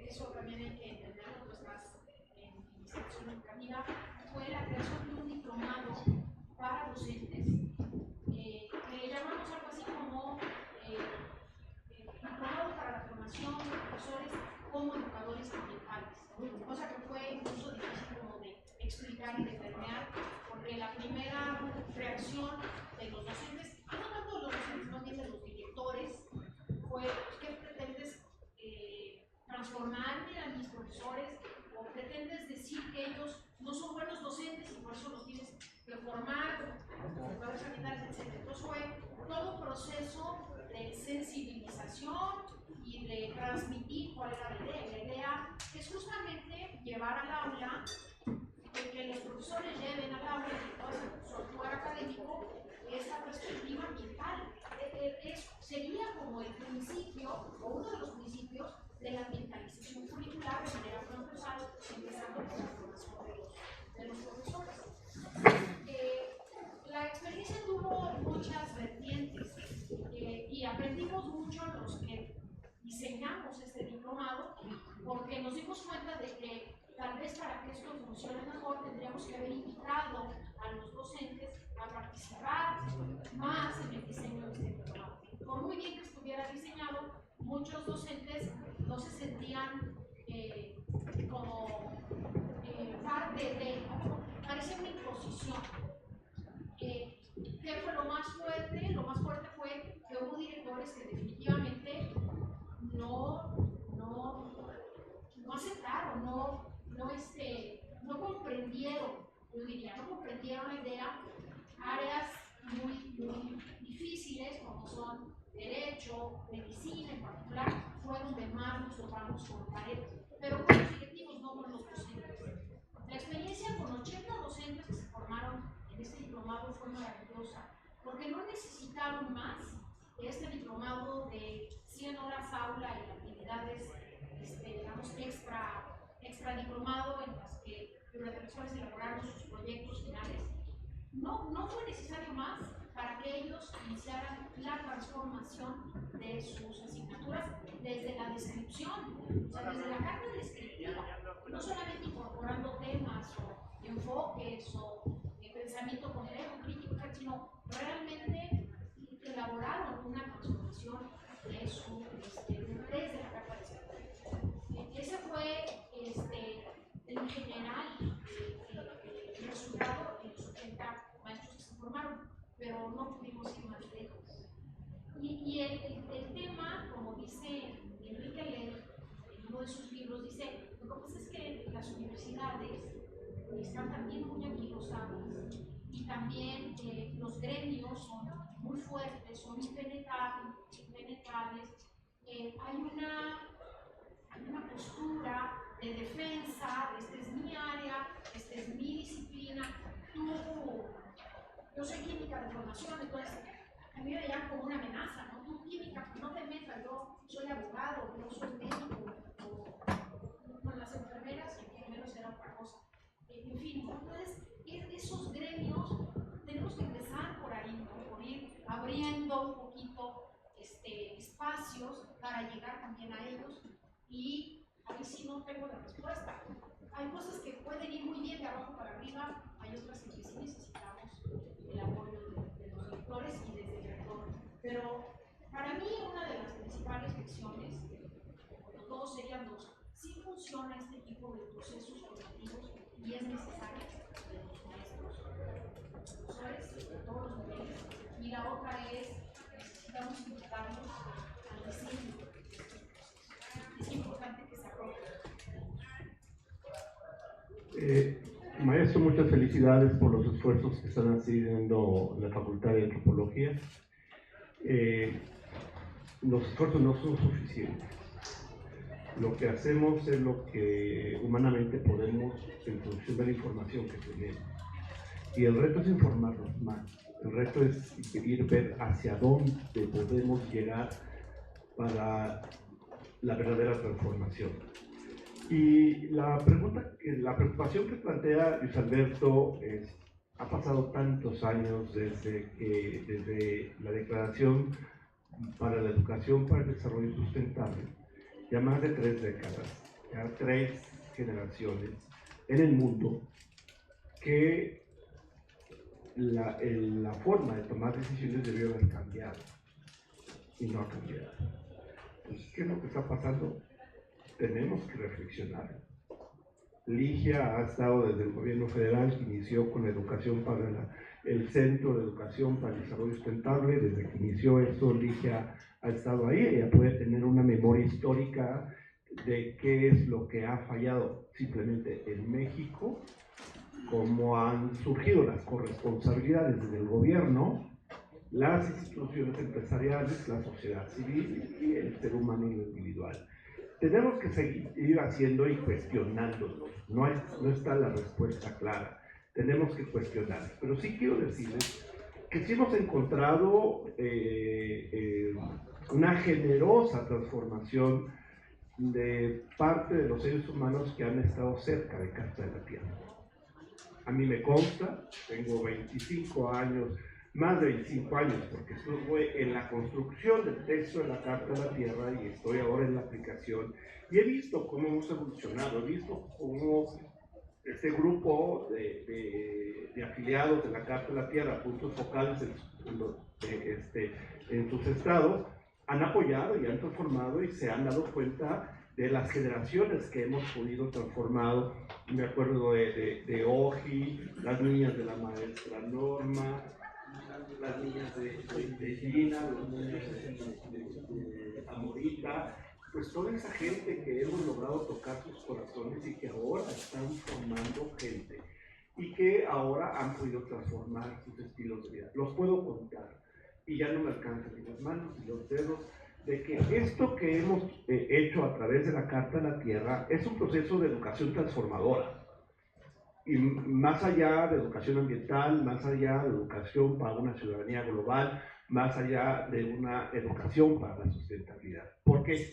eso también hay que entenderlo, tú estás en iniciación educativa, fue la creación de un diplomado para docentes, que le llamamos algo así como diplomado para la formación de profesores como educadores ambientales, cosa que fue incluso difícil como de explicar y de permear, porque la primera reacción de los docentes, no tanto de los docentes, no bien de los directores, fue ¿qué pretendes transformarme a mis profesores o pretendes decir que ellos no son buenos docentes y por eso los tienes que formar como educadores ambientales, etc. Entonces fue todo un proceso de sensibilización y de transmitir cuál era la idea. La idea es justamente llevar al aula, que los profesores lleven al aula y todo su actuar académico esta perspectiva ambiental. Sería como el principio, o uno de los principios, de la ambientalización curricular de manera transversal, empezando por la formación de los profesores. La experiencia tuvo muchas vertientes y aprendimos mucho los que diseñamos este diplomado, porque nos dimos cuenta de que tal vez para que esto funcione mejor tendríamos que haber invitado a los docentes a participar más en el diseño de este diplomado. Por muy bien que estuviera diseñado, muchos docentes no se sentían como parte de, parecía una imposición. ¿Qué fue lo más fuerte? Lo más fuerte fue que hubo directores que definitivamente no aceptaron, no comprendieron, yo diría, no comprendieron la idea. Áreas muy difíciles como son derecho, medicina en particular, fue donde más nos topamos con pared, pero con los directivos, no con los docentes. La experiencia con 80 docentes que se formaron en este diplomado fue maravillosa, porque no necesitaron más este diplomado de 100 horas aula y actividades, digamos, extra diplomado en las que los profesores elaboraron sus proyectos finales. No fue necesario más para que ellos iniciaran la transformación de sus asignaturas desde la descripción, o sea, desde la carta descriptiva, no solamente incorporando temas o enfoques o pensamiento complejo, crítico, sino realmente elaboraron una transformación de su, desde la carta descriptiva. Ese fue, en general, el resultado de los 80 maestros que se formaron, pero no pudimos ir más lejos. Y el tema, como dice Enrique Ler, en uno de sus libros, dice, lo que pasa es que las universidades están también muy anquilosadas y también los gremios son muy fuertes, son impenetrables. Hay una postura de defensa, esta es mi área, esta es mi disciplina, yo soy química de formación, entonces a mí me llaman como una amenaza, ¿no? Tú química, no te metas, yo soy abogado, yo soy médico, o con las enfermeras, que por lo menos era otra cosa. En fin, entonces esos gremios tenemos que empezar por ahí, ¿no? Por ir abriendo un poquito espacios para llegar también a ellos, y ahí sí no tengo la respuesta. Hay cosas que pueden ir muy bien de abajo para arriba, hay otras en que sí necesitamos el apoyo de los directores y desde el director. Pero para mí una de las principales lecciones, todos serían dos: sí funciona este tipo de procesos formativos y es necesario de los maestros, profesores de todos los niveles, y la otra es necesitamos invitarlos al diseño. Es importante que se apropien. Maestro, muchas felicidades por los esfuerzos que están haciendo en la Facultad de Antropología. Los esfuerzos no son suficientes. Lo que hacemos es lo que humanamente podemos en función de la información que tenemos. Y el reto es informarnos más. El reto es ir ver hacia dónde podemos llegar para la verdadera transformación. Y la preocupación que plantea Luis Alberto es: ha pasado tantos años desde la Declaración para la Educación para el Desarrollo Sustentable, ya más de 3 décadas, ya 3 generaciones en el mundo, que la forma de tomar decisiones debió haber cambiado y no ha cambiado. Entonces, ¿qué es lo que está pasando? Tenemos que reflexionar. Ligia ha estado desde el gobierno federal, que inició con la educación para el Centro de Educación para el Desarrollo Sustentable. Desde que inició esto, Ligia ha estado ahí. Ella puede tener una memoria histórica de qué es lo que ha fallado simplemente en México, cómo han surgido las corresponsabilidades desde el gobierno, las instituciones empresariales, la sociedad civil y el ser humano individual. Tenemos que seguir haciendo y cuestionándonos. No está la respuesta clara. Tenemos que cuestionar. Pero sí quiero decirles que sí hemos encontrado una generosa transformación de parte de los seres humanos que han estado cerca de Carta de la Tierra. A mí me consta, tengo 25 años, más de 25 años, porque estuve en la construcción del texto de la Carta de la Tierra y estoy ahora en la aplicación, y he visto cómo hemos evolucionado, he visto cómo este grupo de afiliados de la Carta de la Tierra, puntos focales en sus estados, han apoyado y han transformado y se han dado cuenta de las generaciones que hemos podido transformar. Me acuerdo de Oji, las niñas de la maestra Norma, las niñas de Gina, los niños de Amorita, pues toda esa gente que hemos logrado tocar sus corazones y que ahora están formando gente y que ahora han podido transformar sus estilos de vida. Los puedo contar y ya no me alcanzan ni las manos ni los dedos, de que esto que hemos hecho a través de la Carta de la Tierra es un proceso de educación transformadora. Y más allá de educación ambiental, más allá de educación para una ciudadanía global, más allá de una educación para la sustentabilidad. ¿Por qué?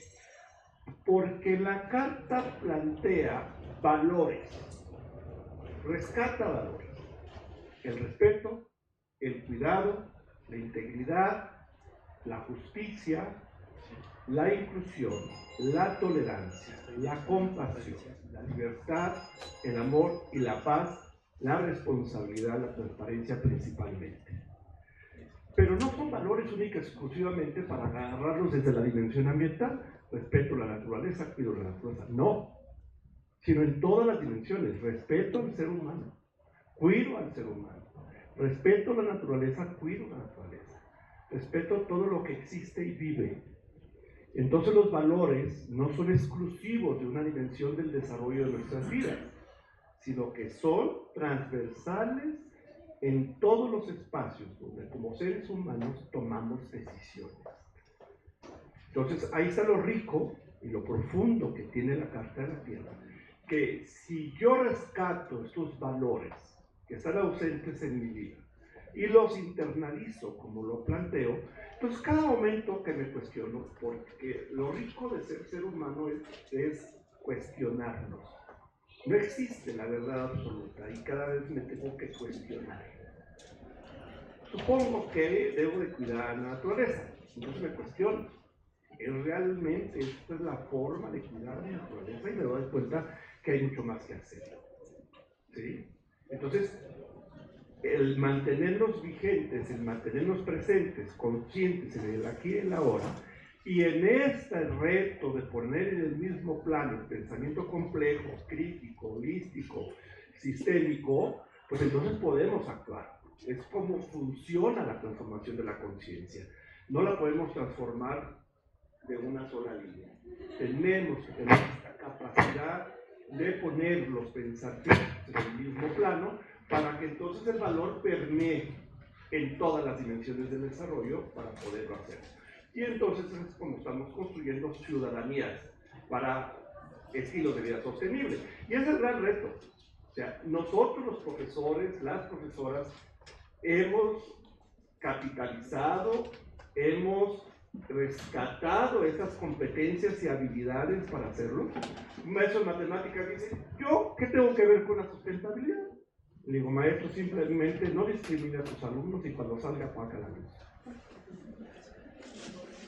Porque la Carta plantea valores, rescata valores: el respeto, el cuidado, la integridad, la justicia, la inclusión, la tolerancia, la compasión, la libertad, el amor y la paz, la responsabilidad, la transparencia principalmente. Pero no son valores únicos exclusivamente para agarrarlos desde la dimensión ambiental, respeto a la naturaleza, cuido la naturaleza, no, sino en todas las dimensiones: respeto al ser humano, cuido al ser humano, respeto a la naturaleza, cuido la naturaleza, respeto a todo lo que existe y vive. Entonces los valores no son exclusivos de una dimensión del desarrollo de nuestras vidas, sino que son transversales en todos los espacios donde como seres humanos tomamos decisiones. Entonces ahí está lo rico y lo profundo que tiene la Carta de la Tierra, que si yo rescato estos valores que están ausentes en mi vida y los internalizo como lo planteo, entonces cada momento que me cuestiono, porque lo rico de ser humano es cuestionarnos. No existe la verdad absoluta y cada vez me tengo que cuestionar. Supongo que debo de cuidar a la naturaleza, entonces me cuestiono. Realmente esta es la forma de cuidar la naturaleza y me doy cuenta que hay mucho más que hacer. ¿Sí? Entonces, el mantenernos vigentes, el mantenernos presentes, conscientes en el aquí y en la ahora, y en este reto de poner en el mismo plano el pensamiento complejo, crítico, holístico, sistémico, pues entonces podemos actuar. Es como funciona la transformación de la conciencia. No la podemos transformar de una sola línea. Tenemos que tener esta capacidad de poner los pensamientos en el mismo plano para que entonces el valor permee en todas las dimensiones del desarrollo para poderlo hacer. Y entonces es como estamos construyendo ciudadanías para estilos de vida sostenible. Y ese es el gran reto. O sea, nosotros los profesores, las profesoras, hemos capitalizado, hemos rescatado esas competencias y habilidades para hacerlo. Un maestro de matemáticas dice, ¿yo qué tengo que ver con la sustentabilidad? Le digo, maestro, simplemente no discrimine a sus alumnos y cuando salga apaga la luz.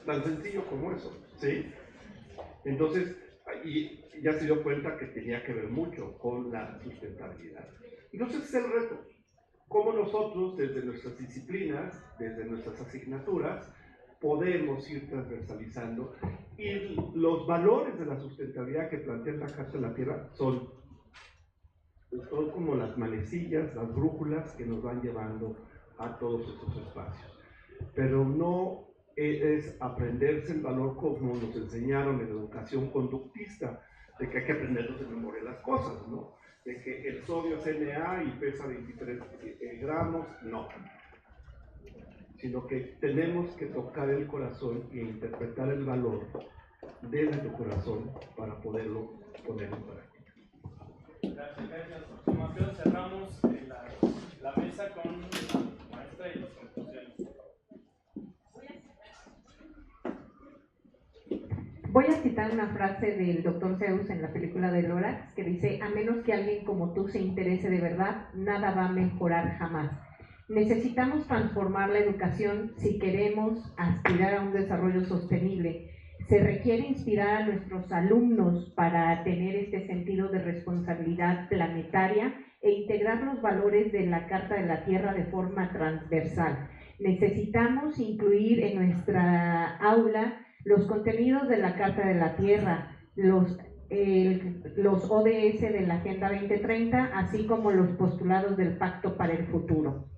Tan sencillo como eso, ¿sí? Entonces, y ya se dio cuenta que tenía que ver mucho con la sustentabilidad. Entonces es el reto. Cómo nosotros, desde nuestras disciplinas, desde nuestras asignaturas, podemos ir transversalizando. Y los valores de la sustentabilidad que plantea la Carta de la Tierra son como las manecillas, las brújulas que nos van llevando a todos estos espacios. Pero no es aprenderse el valor como nos enseñaron en la educación conductista, de que hay que aprendernos de memoria las cosas, ¿no? De que el sodio es Na y pesa 23 gramos, no. Sino que tenemos que tocar el corazón e interpretar el valor desde tu corazón para poderlo poner en práctica. Gracias, gracias. A continuación cerramos la mesa con la maestra y las conclusiones. Voy a citar una frase del Dr. Seuss en la película de Lorax que dice: a menos que alguien como tú se interese de verdad, nada va a mejorar jamás. Necesitamos transformar la educación si queremos aspirar a un desarrollo sostenible. Se requiere inspirar a nuestros alumnos para tener este sentido de responsabilidad planetaria e integrar los valores de la Carta de la Tierra de forma transversal. Necesitamos incluir en nuestra aula los contenidos de la Carta de la Tierra, los ODS de la Agenda 2030, así como los postulados del Pacto para el Futuro.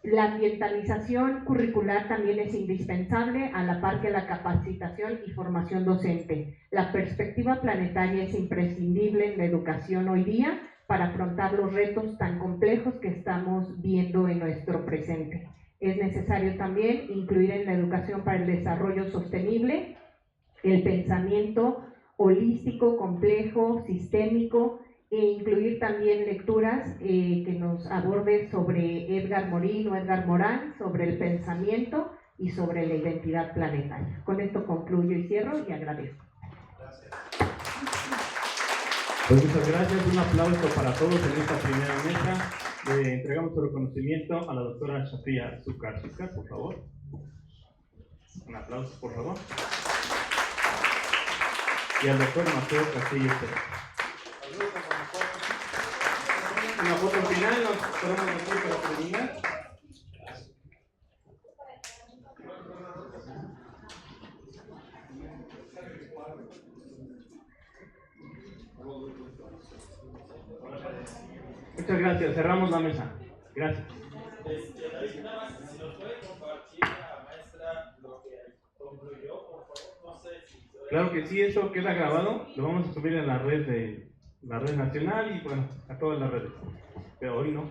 La ambientalización curricular también es indispensable, a la par que la capacitación y formación docente. La perspectiva planetaria es imprescindible en la educación hoy día para afrontar los retos tan complejos que estamos viendo en nuestro presente. Es necesario también incluir en la educación para el desarrollo sostenible el pensamiento holístico, complejo, sistémico, e incluir también lecturas que nos aborden sobre Edgar Morin o Edgar Morin, sobre el pensamiento y sobre la identidad planetaria. Con esto concluyo y cierro y agradezco. Gracias. Pues muchas gracias, un aplauso para todos en esta primera mesa. Le entregamos el reconocimiento a la doctora Shafia Sukarczyka, por favor. Un aplauso, por favor. Y al doctor Mateo Castillo Pérez. Una foto final, nos ponemos aquí para terminar. Muchas gracias, cerramos la mesa. Gracias. Nada más, si nos puede compartir la maestra lo que concluyó, por favor, no sé si... Claro que sí, eso queda grabado, lo vamos a subir en la red nacional y bueno, a todas las redes, pero hoy no.